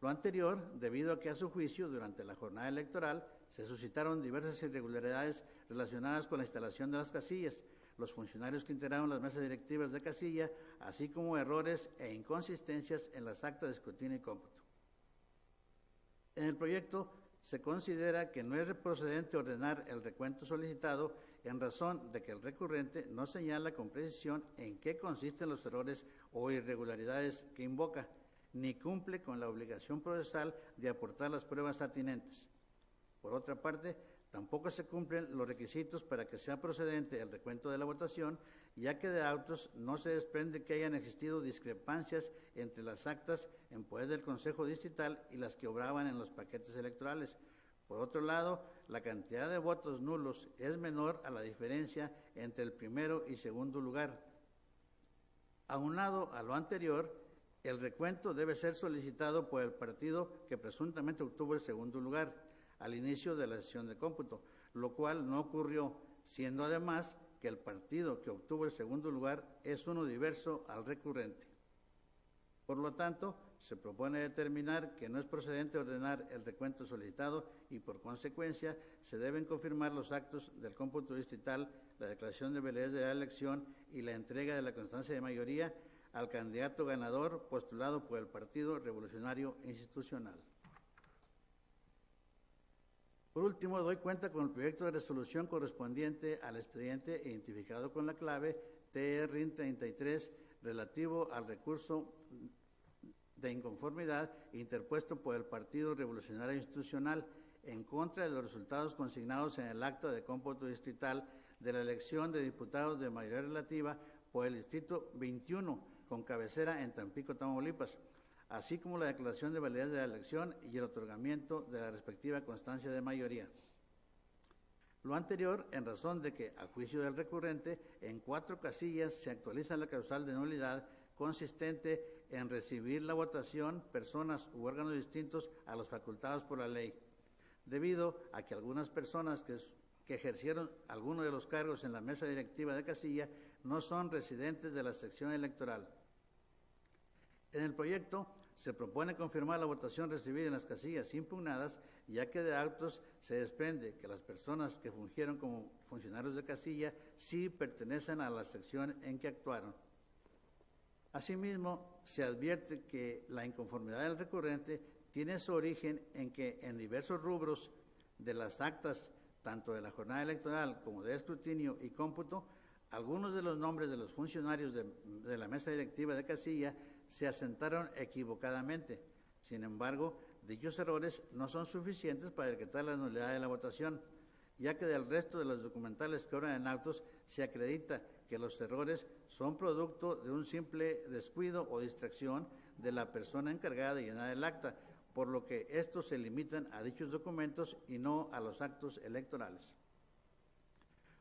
Lo anterior, debido a que a su juicio, durante la jornada electoral, se suscitaron diversas irregularidades relacionadas con la instalación de las casillas, los funcionarios que integraron las mesas directivas de casilla, así como errores e inconsistencias en las actas de escrutinio y cómputo. En el proyecto se considera que no es procedente ordenar el recuento solicitado en razón de que el recurrente no señala con precisión en qué consisten los errores o irregularidades que invoca, ni cumple con la obligación procesal de aportar las pruebas atinentes. Por otra parte, tampoco se cumplen los requisitos para que sea procedente el recuento de la votación, ya que de autos no se desprende que hayan existido discrepancias entre las actas en poder del Consejo Distrital y las que obraban en los paquetes electorales. Por otro lado, la cantidad de votos nulos es menor a la diferencia entre el primero y segundo lugar. Aunado a lo anterior, el recuento debe ser solicitado por el partido que presuntamente obtuvo el segundo lugar al inicio de la sesión de cómputo, lo cual no ocurrió, siendo además que el partido que obtuvo el segundo lugar es uno diverso al recurrente. Por lo tanto, se propone determinar que no es procedente ordenar el recuento solicitado y, por consecuencia, se deben confirmar los actos del cómputo distrital, la declaración de validez de la elección y la entrega de la constancia de mayoría al candidato ganador postulado por el Partido Revolucionario Institucional. Por último, doy cuenta con el proyecto de resolución correspondiente al expediente identificado con la clave TRIN 33 relativo al recurso de inconformidad interpuesto por el Partido Revolucionario Institucional en contra de los resultados consignados en el acta de cómputo distrital de la elección de diputados de mayoría relativa por el distrito 21 con cabecera en Tampico, Tamaulipas, así como la declaración de validez de la elección y el otorgamiento de la respectiva constancia de mayoría. Lo anterior en razón de que, a juicio del recurrente, en 4 casillas se actualiza la causal de nulidad consistente en recibir la votación personas u órganos distintos a los facultados por la ley, debido a que algunas personas que ejercieron alguno de los cargos en la mesa directiva de casilla no son residentes de la sección electoral. En el proyecto se propone confirmar la votación recibida en las casillas impugnadas, ya que de autos se desprende que las personas que fungieron como funcionarios de casilla sí pertenecen a la sección en que actuaron. Asimismo, se advierte que la inconformidad del recurrente tiene su origen en que en diversos rubros de las actas, tanto de la jornada electoral como de escrutinio y cómputo, algunos de los nombres de los funcionarios de la mesa directiva de casilla se asentaron equivocadamente. Sin embargo, dichos errores no son suficientes para decretar la nulidad de la votación, ya que del resto de los documentales que obran en autos se acredita que los errores son producto de un simple descuido o distracción de la persona encargada de llenar el acta, por lo que estos se limitan a dichos documentos y no a los actos electorales.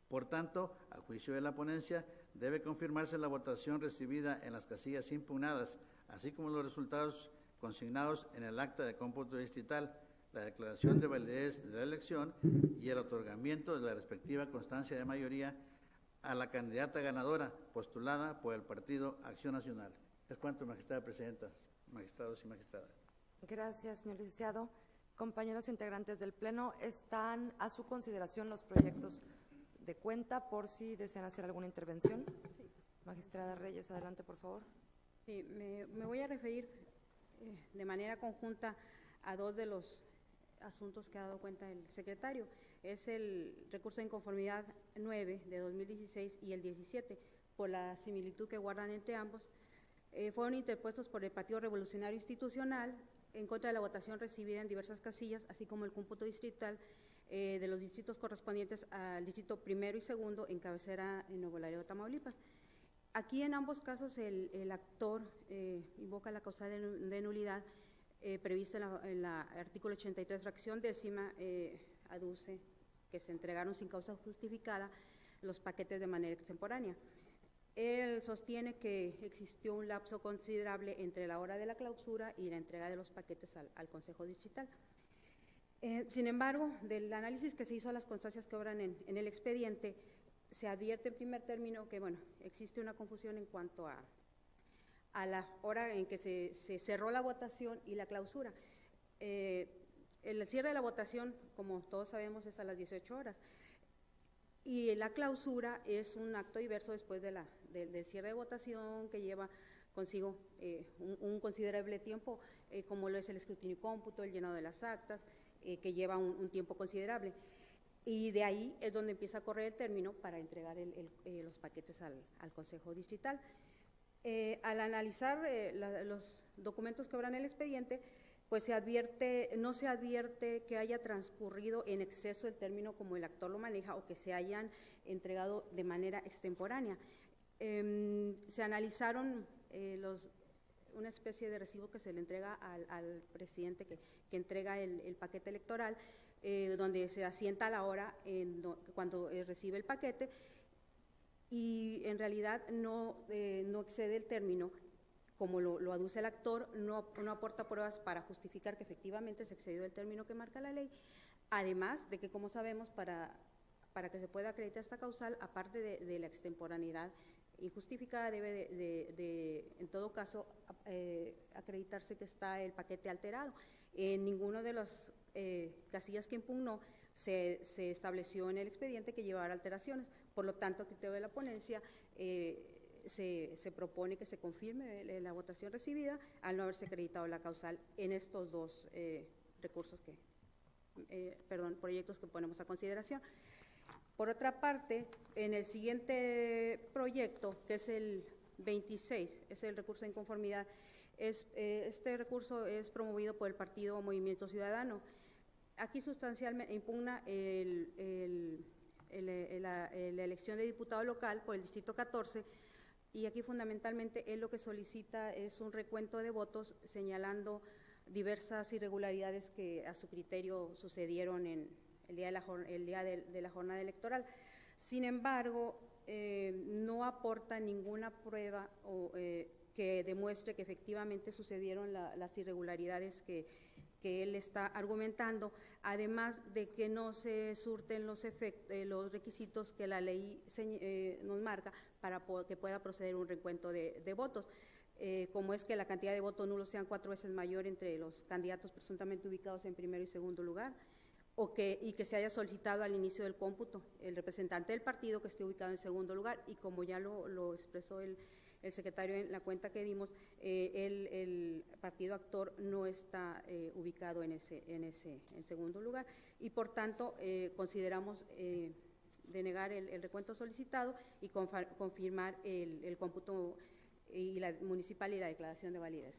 Por tanto, a juicio de la ponencia, debe confirmarse la votación recibida en las casillas impugnadas, así como los resultados consignados en el acta de cómputo distrital, la declaración de validez de la elección y el otorgamiento de la respectiva constancia de mayoría a la candidata ganadora postulada por el Partido Acción Nacional. Es cuanto, magistrada presidenta, magistrados y magistradas. Gracias, señor licenciado. Compañeros integrantes del Pleno, están a su consideración los proyectos de cuenta por si desean hacer alguna intervención. Sí. Magistrada Reyes, adelante, por favor. Sí, me voy a referir de manera conjunta a dos de los asuntos que ha dado cuenta el secretario. Es el recurso de inconformidad 9 de 2016 y el 17, por la similitud que guardan entre ambos. Fueron interpuestos por el Partido Revolucionario Institucional en contra de la votación recibida en diversas casillas, así como el cómputo distrital de los distritos correspondientes al distrito primero y segundo en cabecera en Nuevo Laredo, Tamaulipas. Aquí en ambos casos el actor invoca la causal de nulidad prevista en la artículo 83, fracción décima, aduce que se entregaron sin causa justificada los paquetes de manera extemporánea. Él sostiene que existió un lapso considerable entre la hora de la clausura y la entrega de los paquetes al Consejo Distrital. Sin embargo, del análisis que se hizo a las constancias que obran en el expediente, se advierte en primer término que, bueno, existe una confusión en cuanto a la hora en que se cerró la votación y la clausura. El cierre de la votación, como todos sabemos, es a las 18 horas. Y la clausura es un acto diverso después del cierre de votación que lleva consigo un considerable tiempo, como lo es el escrutinio y cómputo, el llenado de las actas, que lleva un tiempo considerable. Y de ahí es donde empieza a correr el término para entregar los paquetes al Consejo Distrital. Al analizar los documentos que obran el expediente, pues no se advierte que haya transcurrido en exceso el término como el actor lo maneja o que se hayan entregado de manera extemporánea. Se analizaron una especie de recibo que se le entrega al presidente que entrega el paquete electoral, donde se asienta la hora cuando recibe el paquete, y en realidad no excede el término. Como lo aduce el actor, no aporta pruebas para justificar que efectivamente se excedió el término que marca la ley, además de que, como sabemos, para que se pueda acreditar esta causal, aparte de la extemporaneidad injustificada, debe en todo caso, acreditarse que está el paquete alterado. En ninguno de las casillas que impugnó se estableció en el expediente que llevara alteraciones. Por lo tanto, a criterio de la ponencia, se propone que se confirme la votación recibida al no haberse acreditado la causal en estos dos proyectos que ponemos a consideración. Por otra parte, en el siguiente proyecto, que es el 26, es el recurso de inconformidad, este recurso es promovido por el Partido Movimiento Ciudadano. Aquí sustancialmente impugna la elección de diputado local por el distrito 14, y aquí fundamentalmente él lo que solicita es un recuento de votos señalando diversas irregularidades que a su criterio sucedieron en el día de la jornada electoral. Sin embargo, no aporta ninguna prueba que demuestre que efectivamente sucedieron las irregularidades que él está argumentando, además de que no se surten los requisitos que la ley nos marca para que pueda proceder un recuento de votos, como es que la cantidad de votos nulos sean 4 veces mayor entre los candidatos presuntamente ubicados en primero y segundo lugar, y que se haya solicitado al inicio del cómputo el representante del partido que esté ubicado en segundo lugar, y como ya lo expresó el secretario en la cuenta que dimos, el partido actor no está ubicado en segundo lugar, y por tanto consideramos denegar el recuento solicitado y confirmar el cómputo municipal y la declaración de validez.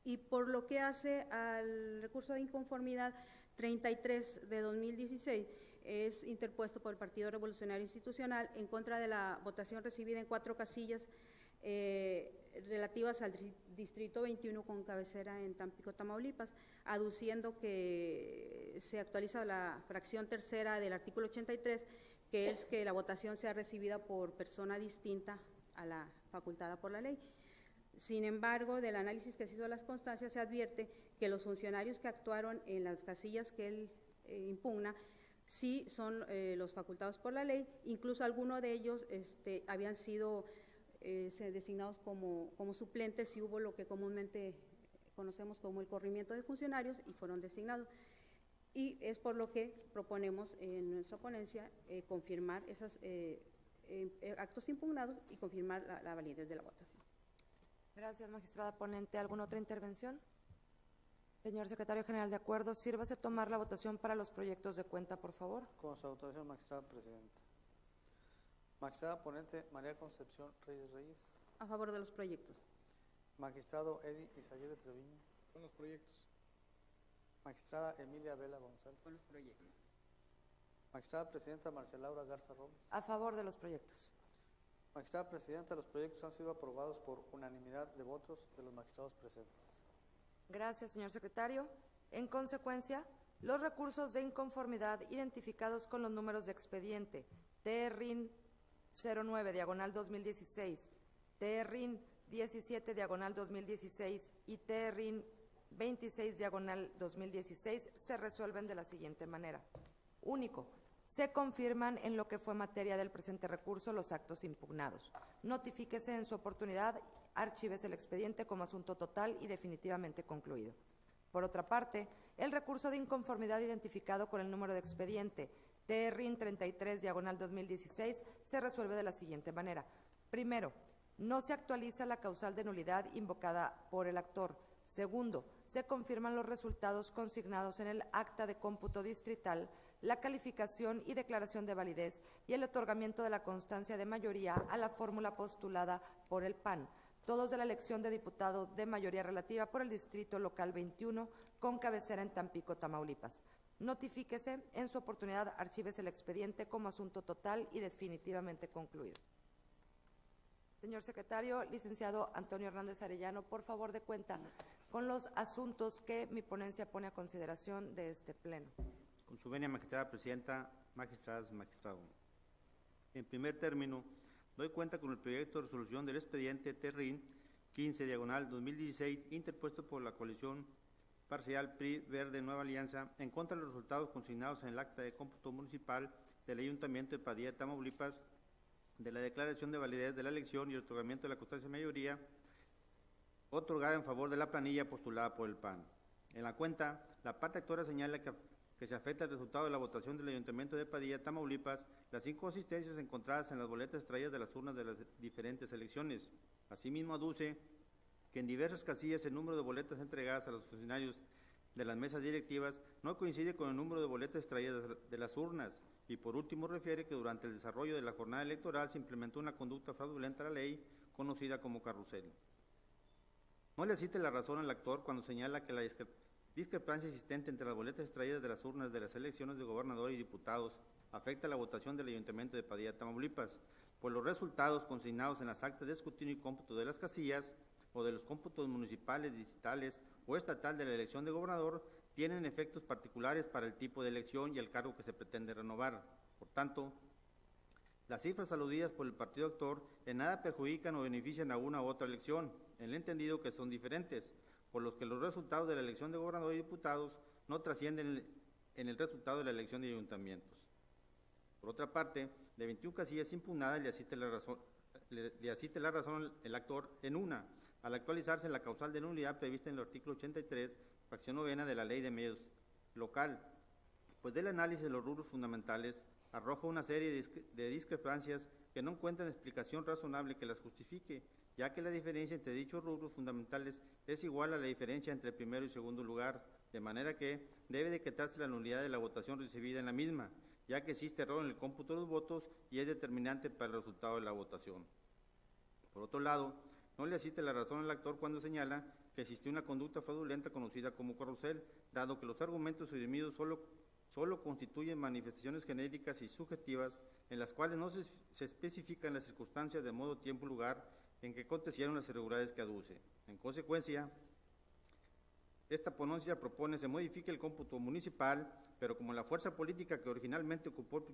Y por lo que hace al recurso de inconformidad 33 de 2016, es interpuesto por el Partido Revolucionario Institucional en contra de la votación recibida en 4 casillas relativas al distrito 21 con cabecera en Tampico, Tamaulipas, aduciendo que se actualiza la fracción tercera del artículo 83, que es que la votación sea recibida por persona distinta a la facultada por la ley. Sin embargo, del análisis que se hizo de las constancias se advierte que los funcionarios que actuaron en las casillas que él impugna sí son los facultados por la ley, incluso algunos de ellos habían sido designados como suplentes y hubo lo que comúnmente conocemos como el corrimiento de funcionarios y fueron designados. Y es por lo que proponemos en nuestra ponencia confirmar esos actos impugnados y confirmar la validez de la votación. Gracias, magistrada ponente. ¿Alguna otra intervención? Señor secretario general de Acuerdos, sírvase tomar la votación para los proyectos de cuenta, por favor. Con su autorización, magistrada presidenta. Magistrada ponente María Concepción Reyes Reyes. A favor de los proyectos. Magistrado Eddie Isaguirre Treviño. Con los proyectos. Magistrada Emilia Vela González. Con los proyectos. Magistrada presidenta Marcela Laura Garza Robles. A favor de los proyectos. Magistrada presidenta, los proyectos han sido aprobados por unanimidad de votos de los magistrados presentes. Gracias, señor secretario. En consecuencia, los recursos de inconformidad identificados con los números de expediente TRIN 09 diagonal 2016, TRIN 17 diagonal 2016 y TRIN 26 diagonal 2016 se resuelven de la siguiente manera. Único. Se confirman en lo que fue materia del presente recurso los actos impugnados. Notifíquese en su oportunidad, archívese el expediente como asunto total y definitivamente concluido. Por otra parte, el recurso de inconformidad identificado con el número de expediente TRIN 33 diagonal 2016 se resuelve de la siguiente manera. Primero, no se actualiza la causal de nulidad invocada por el actor. Segundo, se confirman los resultados consignados en el acta de cómputo distrital, la calificación y declaración de validez y el otorgamiento de la constancia de mayoría a la fórmula postulada por el PAN, todos de la elección de diputado de mayoría relativa por el Distrito Local 21, con cabecera en Tampico, Tamaulipas. Notifíquese en su oportunidad, archívese el expediente como asunto total y definitivamente concluido. Señor secretario, licenciado Antonio Hernández Arellano, por favor de cuenta con los asuntos que mi ponencia pone a consideración de este pleno. Con su venia, magistrada presidenta, magistradas, magistrado. En primer término, doy cuenta con el proyecto de resolución del expediente TRIN 15 diagonal 2016 interpuesto por la coalición parcial PRI Verde Nueva Alianza en contra de los resultados consignados en el acta de cómputo municipal del Ayuntamiento de Padilla, Tamaulipas, de la declaración de validez de la elección y el otorgamiento de la constancia de mayoría otorgada en favor de la planilla postulada por el PAN. En la cuenta, la parte actora señala que se afecta el resultado de la votación del Ayuntamiento de Padilla, Tamaulipas, las inconsistencias encontradas en las boletas extraídas de las urnas de las diferentes elecciones. Asimismo, aduce que en diversas casillas el número de boletas entregadas a los funcionarios de las mesas directivas no coincide con el número de boletas extraídas de las urnas. Y por último, refiere que durante el desarrollo de la jornada electoral se implementó una conducta fraudulenta a la ley, conocida como carrusel. No le cite la razón al actor cuando señala que la discrepancia existente entre las boletas extraídas de las urnas de las elecciones de gobernador y diputados afecta la votación del Ayuntamiento de Padilla, Tamaulipas, pues los resultados consignados en las actas de escrutinio y cómputo de las casillas o de los cómputos municipales, distritales o estatal de la elección de gobernador tienen efectos particulares para el tipo de elección y el cargo que se pretende renovar. Por tanto, las cifras aludidas por el partido actor en nada perjudican o benefician a una u otra elección, en el entendido que son diferentes, por los que los resultados de la elección de gobernador y diputados no trascienden en el resultado de la elección de ayuntamientos. Por otra parte, de 21 casillas impugnadas le asiste la razón el actor en una, al actualizarse la causal de nulidad prevista en el artículo 83, fracción novena de la Ley de Medios Local, pues del análisis de los rubros fundamentales arroja una serie de discrepancias que no encuentran explicación razonable que las justifique, ya que la diferencia entre dichos rubros fundamentales es igual a la diferencia entre primero y segundo lugar, de manera que debe decretarse la nulidad de la votación recibida en la misma, ya que existe error en el cómputo de los votos y es determinante para el resultado de la votación. Por otro lado, no le asiste la razón al actor cuando señala que existió una conducta fraudulenta conocida como carrusel, dado que los argumentos esgrimidos solo constituyen manifestaciones genéricas y subjetivas en las cuales no se especifican las circunstancias de modo, tiempo y lugar en que acontecieron las irregularidades que aduce. En consecuencia, esta ponencia propone se modifique el cómputo municipal, pero como la fuerza política que originalmente ocupó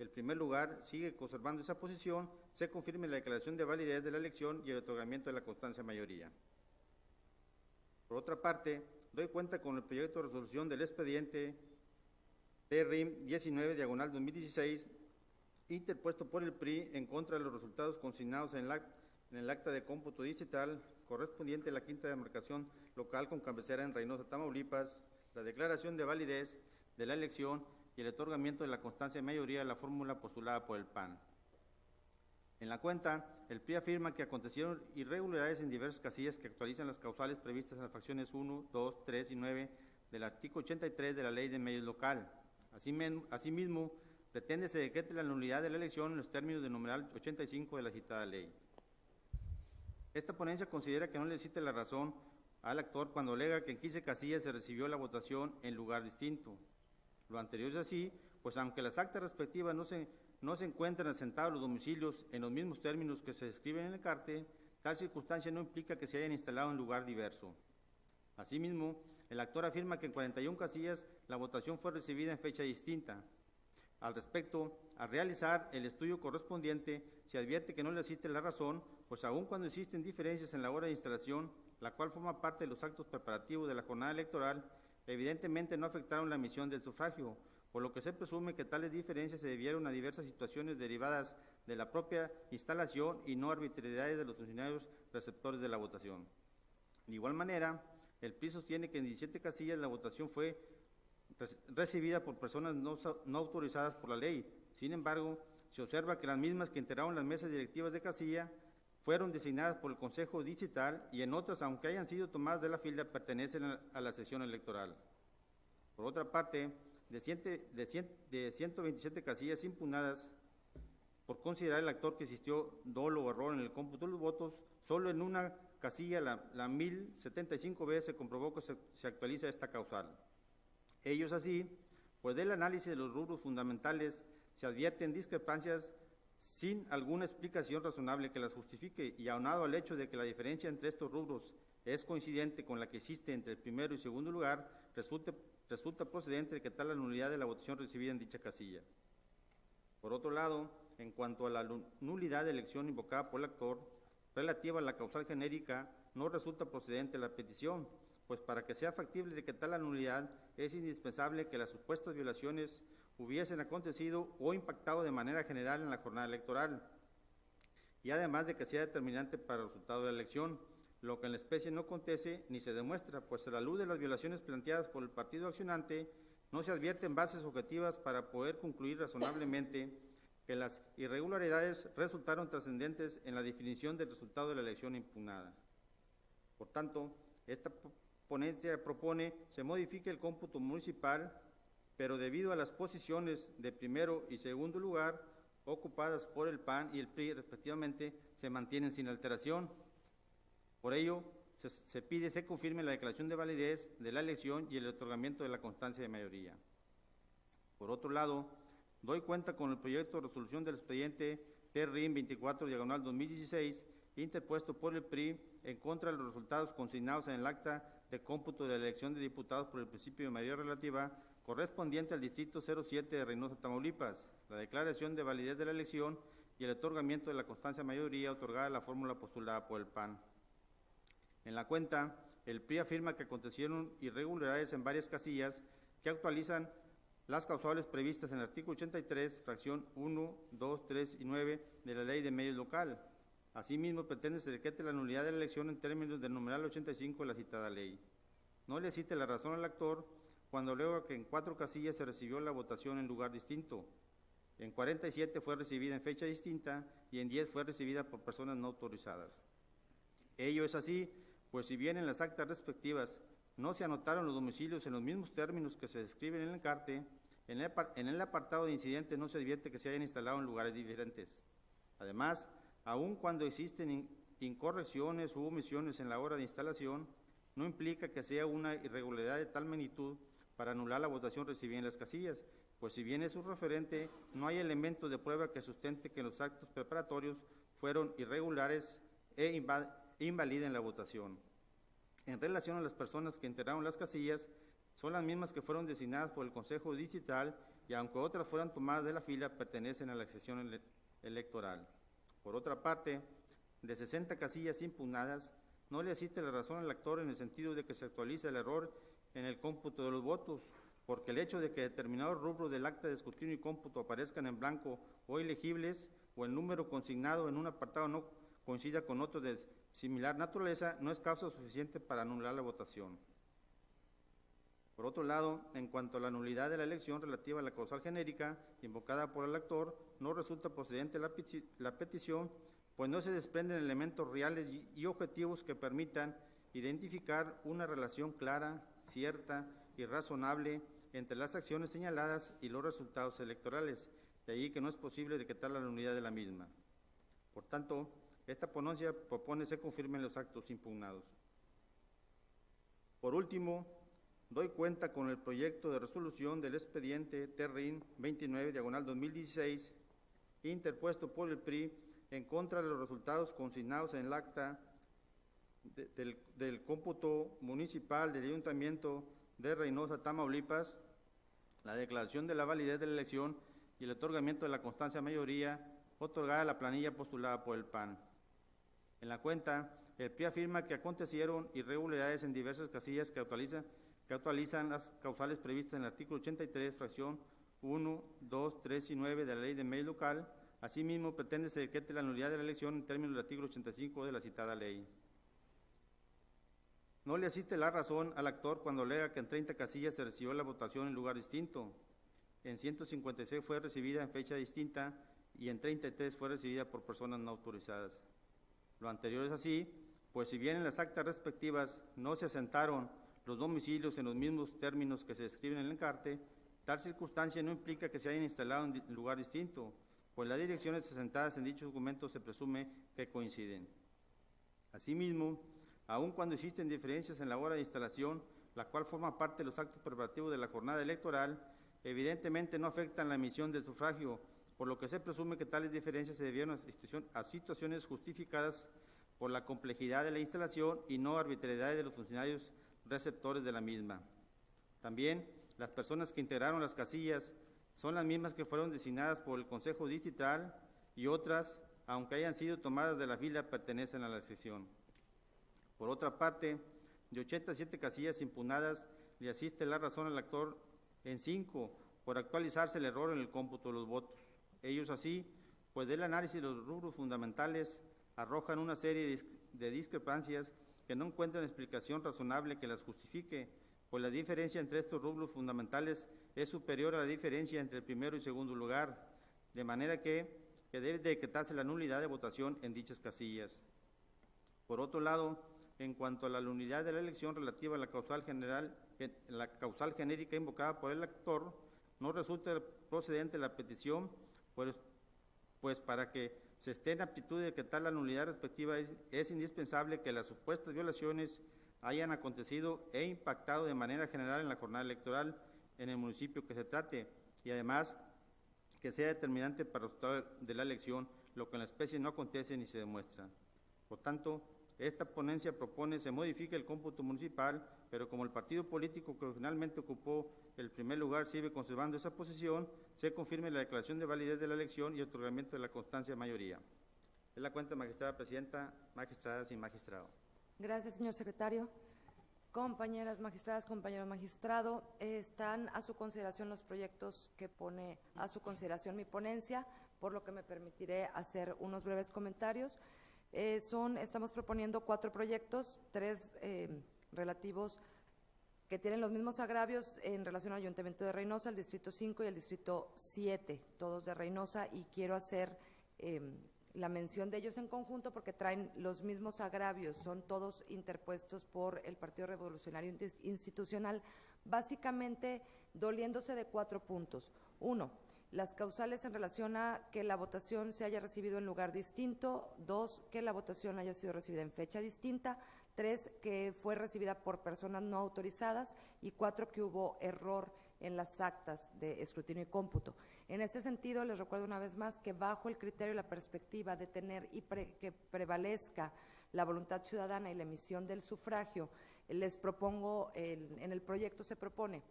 el primer lugar sigue conservando esa posición, se confirme la declaración de validez de la elección y el otorgamiento de la constancia de mayoría. Por otra parte, doy cuenta con el proyecto de resolución del expediente TRIM 19/2016, interpuesto por el PRI en contra de los resultados consignados en el acta de cómputo digital correspondiente a la quinta demarcación local con cabecera en Reynosa, Tamaulipas, la declaración de validez de la elección y el otorgamiento de la constancia de mayoría de la fórmula postulada por el PAN. En la cuenta, el PRI afirma que acontecieron irregularidades en diversas casillas que actualizan las causales previstas en las fracciones 1, 2, 3 y 9 del artículo 83 de la Ley de Medios Local. Asimismo, pretende se decrete la nulidad de la elección en los términos del numeral 85 de la citada ley. Esta ponencia considera que no le cite la razón al actor cuando alega que en 15 casillas se recibió la votación en lugar distinto. Lo anterior es así, pues aunque las actas respectivas no se encuentran asentados los domicilios en los mismos términos que se describen en el carte, tal circunstancia no implica que se hayan instalado en lugar diverso. Asimismo, el actor afirma que en 41 casillas la votación fue recibida en fecha distinta. Al respecto, al realizar el estudio correspondiente, se advierte que no le existe la razón, pues aun cuando existen diferencias en la hora de instalación, la cual forma parte de los actos preparativos de la jornada electoral, evidentemente no afectaron la emisión del sufragio, por lo que se presume que tales diferencias se debieron a diversas situaciones derivadas de la propia instalación y no arbitrariedades de los funcionarios receptores de la votación. De igual manera, el PRI sostiene que en 17 casillas la votación fue recibida por personas no autorizadas por la ley. Sin embargo, se observa que las mismas que integraron las mesas directivas de casilla fueron designadas por el Consejo Digital y en otras, aunque hayan sido tomadas de la fila, pertenecen a la sesión electoral. Por otra parte, de 127 casillas impugnadas por considerar el actor que existió dolo o error en el cómputo de los votos, solo en una casilla, la 1075B, se comprobó que se actualiza esta causal. Ello es así, pues del análisis de los rubros fundamentales se advierten discrepancias sin alguna explicación razonable que las justifique, y aunado al hecho de que la diferencia entre estos rubros es coincidente con la que existe entre el primero y segundo lugar, resulta procedente que tal la nulidad de la votación recibida en dicha casilla. Por otro lado, en cuanto a la nulidad de elección invocada por el actor, relativa a la causal genérica, no resulta procedente la petición, pues para que sea factible decretar la nulidad es indispensable que las supuestas violaciones hubiesen acontecido o impactado de manera general en la jornada electoral, y además de que sea determinante para el resultado de la elección, lo que en la especie no acontece ni se demuestra, pues a la luz de las violaciones planteadas por el partido accionante, no se advierten bases objetivas para poder concluir razonablemente que las irregularidades resultaron trascendentes en la definición del resultado de la elección impugnada. Por tanto, esta ponencia propone se modifique el cómputo municipal, pero debido a las posiciones de primero y segundo lugar ocupadas por el PAN y el PRI respectivamente, se mantienen sin alteración. Por ello, se pide se confirme la declaración de validez de la elección y el otorgamiento de la constancia de mayoría. Por otro lado, doy cuenta con el proyecto de resolución del expediente TRIM 24/2016, interpuesto por el PRI en contra de los resultados consignados en el acta de cómputo de la elección de diputados por el principio de mayoría relativa correspondiente al distrito 07 de Reynosa, Tamaulipas, la declaración de validez de la elección y el otorgamiento de la constancia de mayoría otorgada a la fórmula postulada por el PAN. En la cuenta, el PRI afirma que acontecieron irregularidades en varias casillas que actualizan las causales previstas en el artículo 83, fracción 1, 2, 3 y 9 de la Ley de Medios Local. Asimismo, pretende se decrete la nulidad de la elección en términos del numeral 85 de la citada ley. No le cite la razón al actor cuando alega que en 4 casillas se recibió la votación en lugar distinto, en 47 fue recibida en fecha distinta y en 10 fue recibida por personas no autorizadas. Ello es así, pues si bien en las actas respectivas no se anotaron los domicilios en los mismos términos que se describen en el carte, en el apartado de incidentes no se advierte que se hayan instalado en lugares diferentes. Además, aun cuando existen incorrecciones u omisiones en la hora de instalación, no implica que sea una irregularidad de tal magnitud para anular la votación recibida en las casillas, pues si bien es un referente, no hay elementos de prueba que sustente que los actos preparatorios fueron irregulares e invaliden la votación. En relación a las personas que integraron las casillas, son las mismas que fueron designadas por el Consejo Distrital y aunque otras fueran tomadas de la fila, pertenecen a la sección electoral. Por otra parte, de 60 casillas impugnadas, no le asiste la razón al actor en el sentido de que se actualiza el error en el cómputo de los votos, porque el hecho de que determinados rubros del acta de escrutinio y cómputo aparezcan en blanco o ilegibles, o el número consignado en un apartado no coincida con otro de similar naturaleza, no es causa suficiente para anular la votación. Por otro lado, en cuanto a la nulidad de la elección relativa a la causal genérica invocada por el actor, no resulta procedente la petición, pues no se desprenden elementos reales y objetivos que permitan identificar una relación clara, cierta y razonable entre las acciones señaladas y los resultados electorales, de ahí que no es posible decretar la nulidad de la misma. Por tanto, esta ponencia propone se confirmen los actos impugnados. Por último, doy cuenta con el proyecto de resolución del expediente TERRIN 29/2016, interpuesto por el PRI en contra de los resultados consignados en el acta del cómputo municipal del Ayuntamiento de Reynosa, Tamaulipas, la declaración de la validez de la elección y el otorgamiento de la constancia de mayoría otorgada a la planilla postulada por el PAN. En la cuenta, el PRI afirma que acontecieron irregularidades en diversas casillas que actualizan las causales previstas en el artículo 83, fracción 1, 2, 3 y 9 de la Ley de Medios Local. Asimismo, pretende se decrete la nulidad de la elección en términos del artículo 85 de la citada ley. No le asiste la razón al actor cuando alega que en 30 casillas se recibió la votación en lugar distinto, en 156 fue recibida en fecha distinta y en 33 fue recibida por personas no autorizadas. Lo anterior es así, pues si bien en las actas respectivas no se asentaron los domicilios en los mismos términos que se describen en el encarte, tal circunstancia no implica que se hayan instalado en lugar distinto, pues las direcciones asentadas en dichos documentos se presume que coinciden. Asimismo, aun cuando existen diferencias en la hora de instalación, la cual forma parte de los actos preparativos de la jornada electoral, evidentemente no afectan la emisión del sufragio, por lo que se presume que tales diferencias se debieron a situaciones justificadas por la complejidad de la instalación y no arbitrariedad de los funcionarios receptores de la misma. También, las personas que integraron las casillas son las mismas que fueron designadas por el Consejo Distrital y otras, aunque hayan sido tomadas de la fila, pertenecen a la sección. Por otra parte, de 87 casillas impugnadas, le asiste la razón al actor en 5 por actualizarse el error en el cómputo de los votos. Ellos así, pues del análisis de los rubros fundamentales, arrojan una serie de discrepancias que no encuentran explicación razonable que las justifique, pues la diferencia entre estos rubros fundamentales es superior a la diferencia entre el primero y segundo lugar, de manera que debe decretarse la nulidad de votación en dichas casillas. Por otro lado, en cuanto a la nulidad de la elección relativa a la causal genérica invocada por el actor, no resulta procedente la petición, pues para que se esté en aptitud de decretar la nulidad respectiva es indispensable que las supuestas violaciones hayan acontecido e impactado de manera general en la jornada electoral en el municipio que se trate y además que sea determinante para el resultado de la elección, lo que en la especie no acontece ni se demuestra. Por tanto, esta ponencia propone se modifique el cómputo municipal, pero como el partido político que originalmente ocupó el primer lugar sigue conservando esa posición, se confirme la declaración de validez de la elección y otorgamiento de la constancia de mayoría. Es la cuenta, magistrada presidenta, magistradas y magistrado. Gracias, señor secretario. Compañeras magistradas, compañero magistrado, están a su consideración los proyectos que pone a su consideración mi ponencia, por lo que me permitiré hacer unos breves comentarios. Estamos proponiendo 4 proyectos, 3 relativos que tienen los mismos agravios en relación al Ayuntamiento de Reynosa, el Distrito 5 y el Distrito 7, todos de Reynosa, y quiero hacer la mención de ellos en conjunto porque traen los mismos agravios, son todos interpuestos por el Partido Revolucionario Institucional, básicamente doliéndose de 4 puntos. 1, las causales en relación a que la votación se haya recibido en lugar distinto. 2, que la votación haya sido recibida en fecha distinta. 3, que fue recibida por personas no autorizadas. Y 4, que hubo error en las actas de escrutinio y cómputo. En este sentido, les recuerdo una vez más que bajo el criterio y la perspectiva de tener que prevalezca la voluntad ciudadana y la emisión del sufragio les propongo, en el proyecto se propone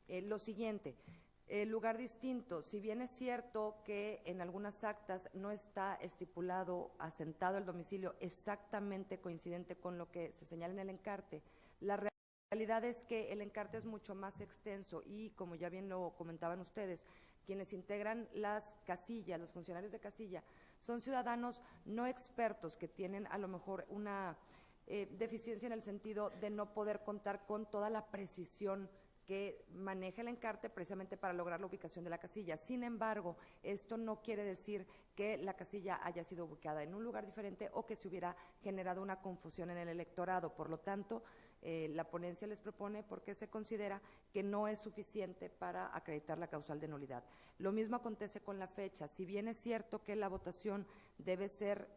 lo siguiente: lugar distinto. Si bien es cierto que en algunas actas no está estipulado, asentado el domicilio exactamente coincidente con lo que se señala en el encarte, la realidad es que el encarte es mucho más extenso y, como ya bien lo comentaban ustedes, quienes integran las casillas, los funcionarios de casilla, son ciudadanos no expertos que tienen a lo mejor una deficiencia en el sentido de no poder contar con toda la precisión que maneja el encarte precisamente para lograr la ubicación de la casilla. Sin embargo, esto no quiere decir que la casilla haya sido ubicada en un lugar diferente o que se hubiera generado una confusión en el electorado. Por lo tanto, la ponencia les propone porque se considera que no es suficiente para acreditar la causal de nulidad. Lo mismo acontece con la fecha. Si bien es cierto que la votación debe ser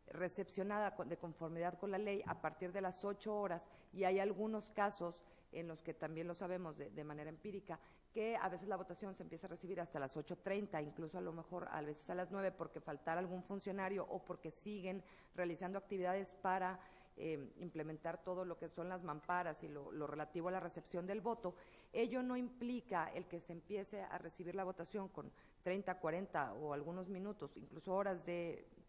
recepcionada de conformidad con la ley a partir de las 8 horas, y hay algunos casos en los que también lo sabemos de manera empírica, que a veces la votación se empieza a recibir hasta las 8:30, incluso a lo mejor a veces a las 9, porque faltara algún funcionario o porque siguen realizando actividades para implementar todo lo que son las mamparas y lo relativo a la recepción del voto. Ello no implica el que se empiece a recibir la votación con 30, 40 o algunos minutos, incluso horas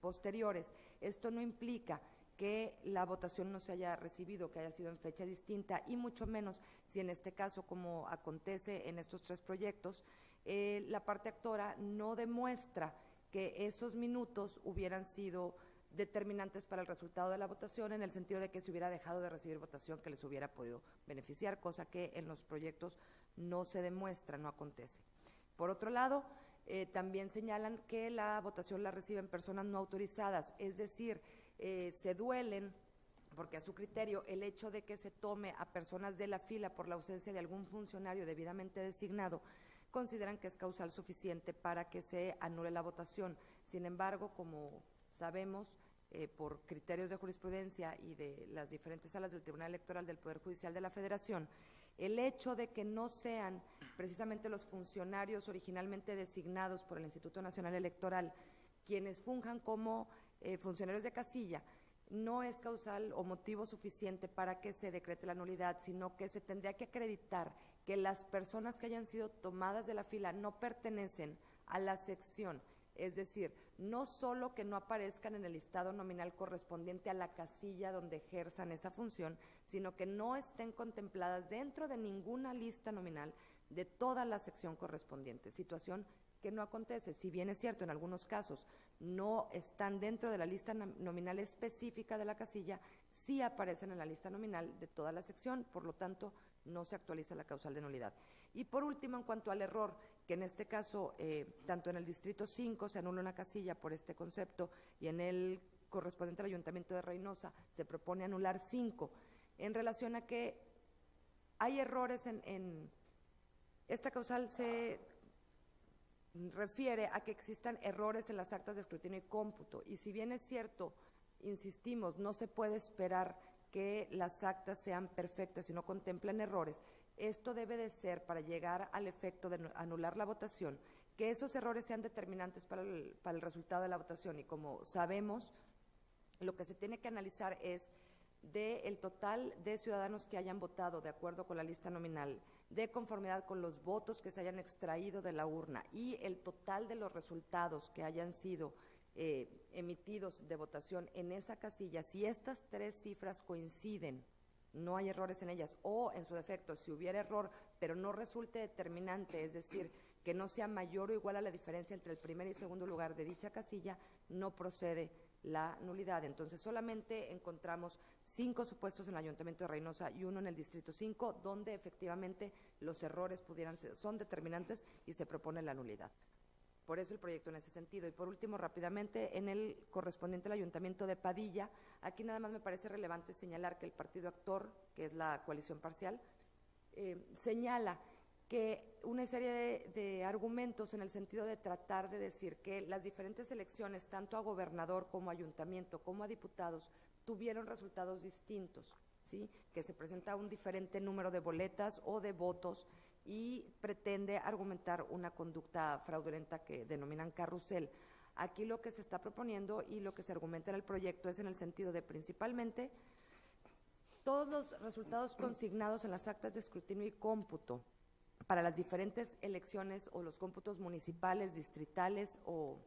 posteriores. Esto no implica que la votación no se haya recibido, que haya sido en fecha distinta, y mucho menos si en este caso, como acontece en estos 3 proyectos, la parte actora no demuestra que esos minutos hubieran sido determinantes para el resultado de la votación, en el sentido de que se hubiera dejado de recibir votación que les hubiera podido beneficiar, cosa que en los proyectos no se demuestra, no acontece. Por otro lado, también señalan que la votación la reciben personas no autorizadas, es decir, se duelen porque a su criterio el hecho de que se tome a personas de la fila por la ausencia de algún funcionario debidamente designado, consideran que es causal suficiente para que se anule la votación. Sin embargo, como sabemos, por criterios de jurisprudencia y de las diferentes salas del Tribunal Electoral del Poder Judicial de la Federación, el hecho de que no sean precisamente los funcionarios originalmente designados por el Instituto Nacional Electoral quienes funjan como funcionarios de casilla, no es causal o motivo suficiente para que se decrete la nulidad, sino que se tendría que acreditar que las personas que hayan sido tomadas de la fila no pertenecen a la sección, es decir, no solo que no aparezcan en el listado nominal correspondiente a la casilla donde ejerzan esa función, sino que no estén contempladas dentro de ninguna lista nominal de toda la sección correspondiente, situación que no acontece. Si bien es cierto, en algunos casos no están dentro de la lista nominal específica de la casilla, sí aparecen en la lista nominal de toda la sección, por lo tanto, no se actualiza la causal de nulidad. Y por último, en cuanto al error, que en este caso, tanto en el Distrito 5 se anula una casilla por este concepto y en el correspondiente al Ayuntamiento de Reynosa se propone anular 5, en relación a que hay errores en esta causal se refiere a que existan errores en las actas de escrutinio y cómputo, y si bien es cierto, insistimos, no se puede esperar que las actas sean perfectas y no contemplen errores. Esto debe de ser, para llegar al efecto de anular la votación, que esos errores sean determinantes para el resultado de la votación, y como sabemos, lo que se tiene que analizar es del total de ciudadanos que hayan votado de acuerdo con la lista nominal, de conformidad con los votos que se hayan extraído de la urna y el total de los resultados que hayan sido emitidos de votación en esa casilla. Si estas 3 cifras coinciden, no hay errores en ellas, o en su defecto, si hubiera error, pero no resulte determinante, es decir, que no sea mayor o igual a la diferencia entre el primer y segundo lugar de dicha casilla, no procede la nulidad. Entonces, solamente encontramos 5 supuestos en el Ayuntamiento de Reynosa y 1 en el Distrito 5, donde efectivamente los errores son determinantes y se propone la nulidad. Por eso el proyecto en ese sentido. Y por último, rápidamente, en el correspondiente al Ayuntamiento de Padilla, aquí nada más me parece relevante señalar que el partido actor, que es la coalición parcial, señala que una serie de argumentos en el sentido de tratar de decir que las diferentes elecciones, tanto a gobernador como a ayuntamiento, como a diputados, tuvieron resultados distintos, ¿sí? Que se presenta un diferente número de boletas o de votos, y pretende argumentar una conducta fraudulenta que denominan carrusel. Aquí lo que se está proponiendo y lo que se argumenta en el proyecto es en el sentido de principalmente Todos los resultados consignados en las actas de escrutinio y cómputo para las diferentes elecciones o los cómputos municipales, distritales o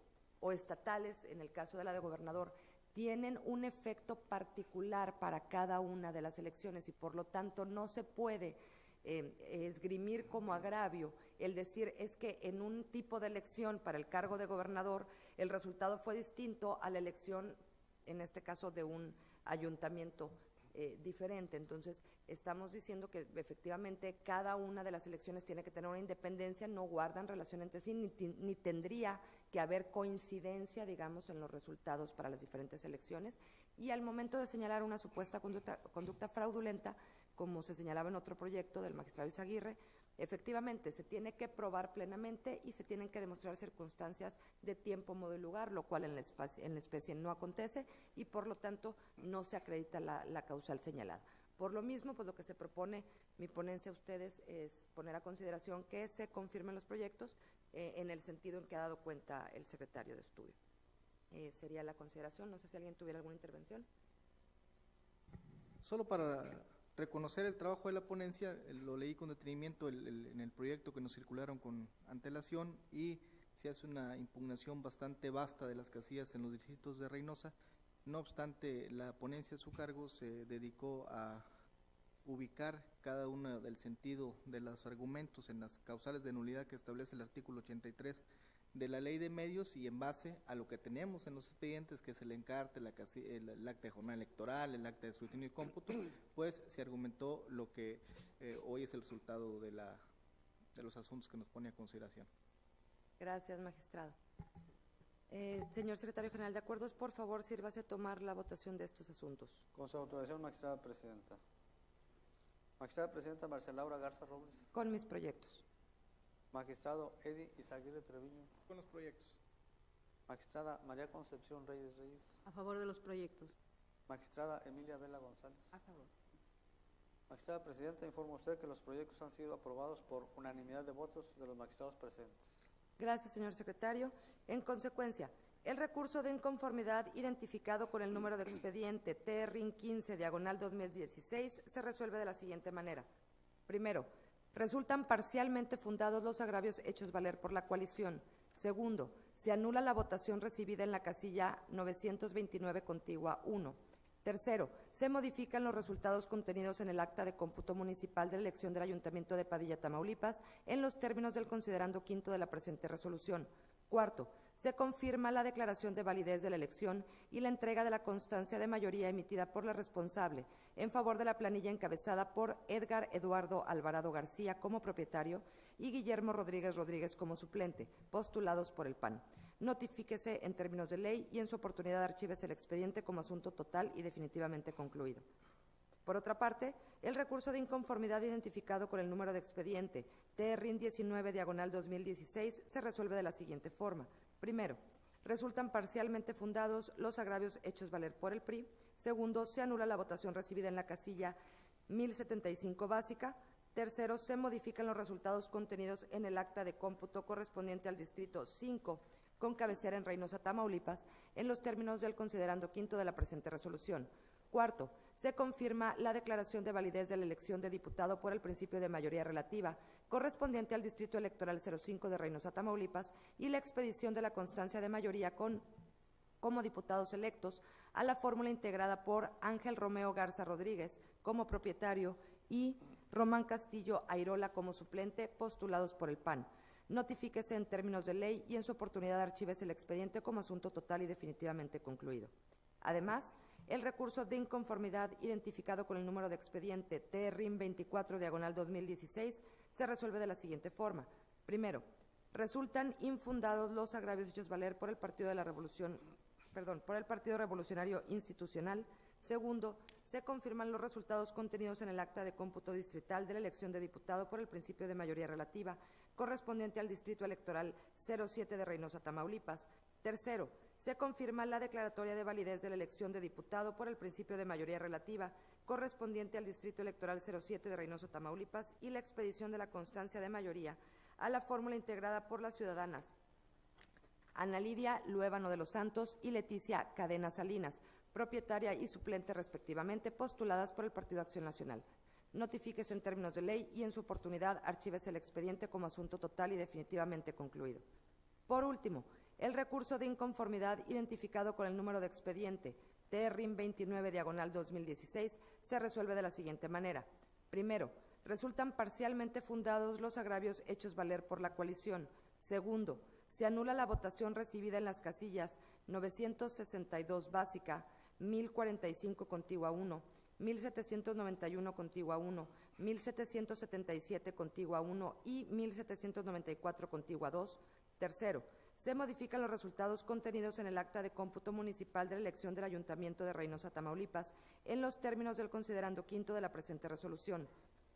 estatales, en el caso de la de gobernador, tienen un efecto particular para cada una de las elecciones y por lo tanto no se puede esgrimir como agravio el decir es que en un tipo de elección para el cargo de gobernador el resultado fue distinto a la elección, en este caso, de un ayuntamiento diferente. Entonces, estamos diciendo que efectivamente cada una de las elecciones tiene que tener una independencia, no guardan relación entre sí, ni tendría que haber coincidencia, digamos, en los resultados para las diferentes elecciones. Y al momento de señalar una supuesta conducta fraudulenta, como se señalaba en otro proyecto del magistrado Izaguirre, efectivamente se tiene que probar plenamente y se tienen que demostrar circunstancias de tiempo, modo y lugar, lo cual en la especie no acontece y por lo tanto no se acredita la causal señalada. Por lo mismo, pues lo que se propone mi ponencia a ustedes es poner a consideración que se confirmen los proyectos en el sentido en que ha dado cuenta el secretario de estudio. Sería la consideración. No sé si alguien tuviera alguna intervención. Solo para reconocer el trabajo de la ponencia, lo leí con detenimiento en el proyecto que nos circularon con antelación y se hace una impugnación bastante vasta de las casillas en los distritos de Reynosa. No obstante, la ponencia a su cargo se dedicó a ubicar cada uno del sentido de los argumentos en las causales de nulidad que establece el artículo 83 de la Ley de Medios y en base a lo que tenemos en los expedientes, que es el encarte, el acta de jornada electoral, el acta de escrutinio y cómputo, pues se argumentó lo que hoy es el resultado de los asuntos que nos pone a consideración. Gracias, magistrado. Señor secretario general de acuerdos, por favor, sírvase a tomar la votación de estos asuntos. Con su autorización, magistrada presidenta. Magistrada presidenta Marcela Laura Garza Robles. Con mis proyectos. Magistrado Eddie Izaguirre Treviño. Con los proyectos. Magistrada María Concepción Reyes Reyes. A favor de los proyectos. Magistrada Emilia Vela González. A favor. Magistrada presidenta, informa usted que los proyectos han sido aprobados por unanimidad de votos de los magistrados presentes. Gracias, señor secretario. En consecuencia, el recurso de inconformidad identificado con el número de expediente TRIN 15/2016 se resuelve de la siguiente manera. Primero, resultan parcialmente fundados los agravios hechos valer por la coalición. Segundo, se anula la votación recibida en la casilla 929 contigua 1. Tercero, se modifican los resultados contenidos en el acta de cómputo municipal de la elección del Ayuntamiento de Padilla, Tamaulipas, en los términos del considerando quinto de la presente resolución. Cuarto, se confirma la declaración de validez de la elección y la entrega de la constancia de mayoría emitida por la responsable en favor de la planilla encabezada por Edgar Eduardo Alvarado García como propietario y Guillermo Rodríguez Rodríguez como suplente, postulados por el PAN. Notifíquese en términos de ley y en su oportunidad archívese el expediente como asunto total y definitivamente concluido. Por otra parte, el recurso de inconformidad identificado con el número de expediente TRIN 19/2016 se resuelve de la siguiente forma. Primero, resultan parcialmente fundados los agravios hechos valer por el PRI. Segundo, se anula la votación recibida en la casilla 1075 básica. Tercero, se modifican los resultados contenidos en el acta de cómputo correspondiente al distrito 5, con cabecera en Reynosa, Tamaulipas, en los términos del considerando quinto de la presente resolución. Cuarto, se confirma la declaración de validez de la elección de diputado por el principio de mayoría relativa, correspondiente al Distrito Electoral 05 de Reynosa, Tamaulipas, y la expedición de la constancia de mayoría como diputados electos a la fórmula integrada por Ángel Romeo Garza Rodríguez como propietario y Román Castillo Airola como suplente, postulados por el PAN. Notifíquese en términos de ley y en su oportunidad archívese el expediente como asunto total y definitivamente concluido. Además, el recurso de inconformidad identificado con el número de expediente TRIN 24/2016 se resuelve de la siguiente forma. Primero, resultan infundados los agravios hechos valer por el Partido Revolucionario Institucional. Segundo, se confirman los resultados contenidos en el acta de cómputo distrital de la elección de diputado por el principio de mayoría relativa, correspondiente al Distrito Electoral 07 de Reynosa, Tamaulipas. Tercero, se confirma la declaratoria de validez de la elección de diputado por el principio de mayoría relativa, correspondiente al Distrito Electoral 07 de Reynosa, Tamaulipas, y la expedición de la constancia de mayoría a la fórmula integrada por las ciudadanas Ana Lidia Luébano de los Santos y Leticia Cadena Salinas, propietaria y suplente respectivamente, postuladas por el Partido Acción Nacional. Notifíquese en términos de ley y en su oportunidad archívese el expediente como asunto total y definitivamente concluido. Por último, el recurso de inconformidad identificado con el número de expediente TRIN 29/2016 se resuelve de la siguiente manera. Primero, resultan parcialmente fundados los agravios hechos valer por la coalición. Segundo, se anula la votación recibida en las casillas 962 básica, 1045 contigua 1, 1791 contigua 1, 1777 contigua 1 y 1794 contigua 2. Tercero, se modifican los resultados contenidos en el acta de cómputo municipal de la elección del Ayuntamiento de Reynosa, Tamaulipas, en los términos del considerando quinto de la presente resolución.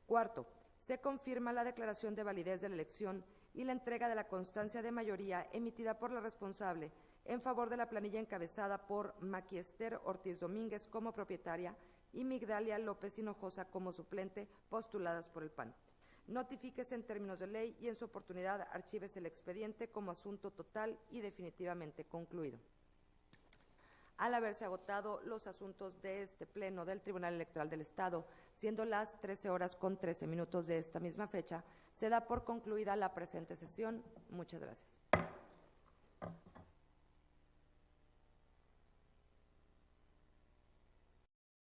Cuarto, se confirma la declaración de validez de la elección y la entrega de la constancia de mayoría emitida por la responsable en favor de la planilla encabezada por Maquiester Ortiz Domínguez como propietaria y Migdalia López Hinojosa como suplente, postuladas por el PAN. Notifíquese en términos de ley y en su oportunidad archívese el expediente como asunto total y definitivamente concluido. Al haberse agotado los asuntos de este pleno del Tribunal Electoral del Estado, siendo las 13:13 de esta misma fecha, se da por concluida la presente sesión. Muchas gracias.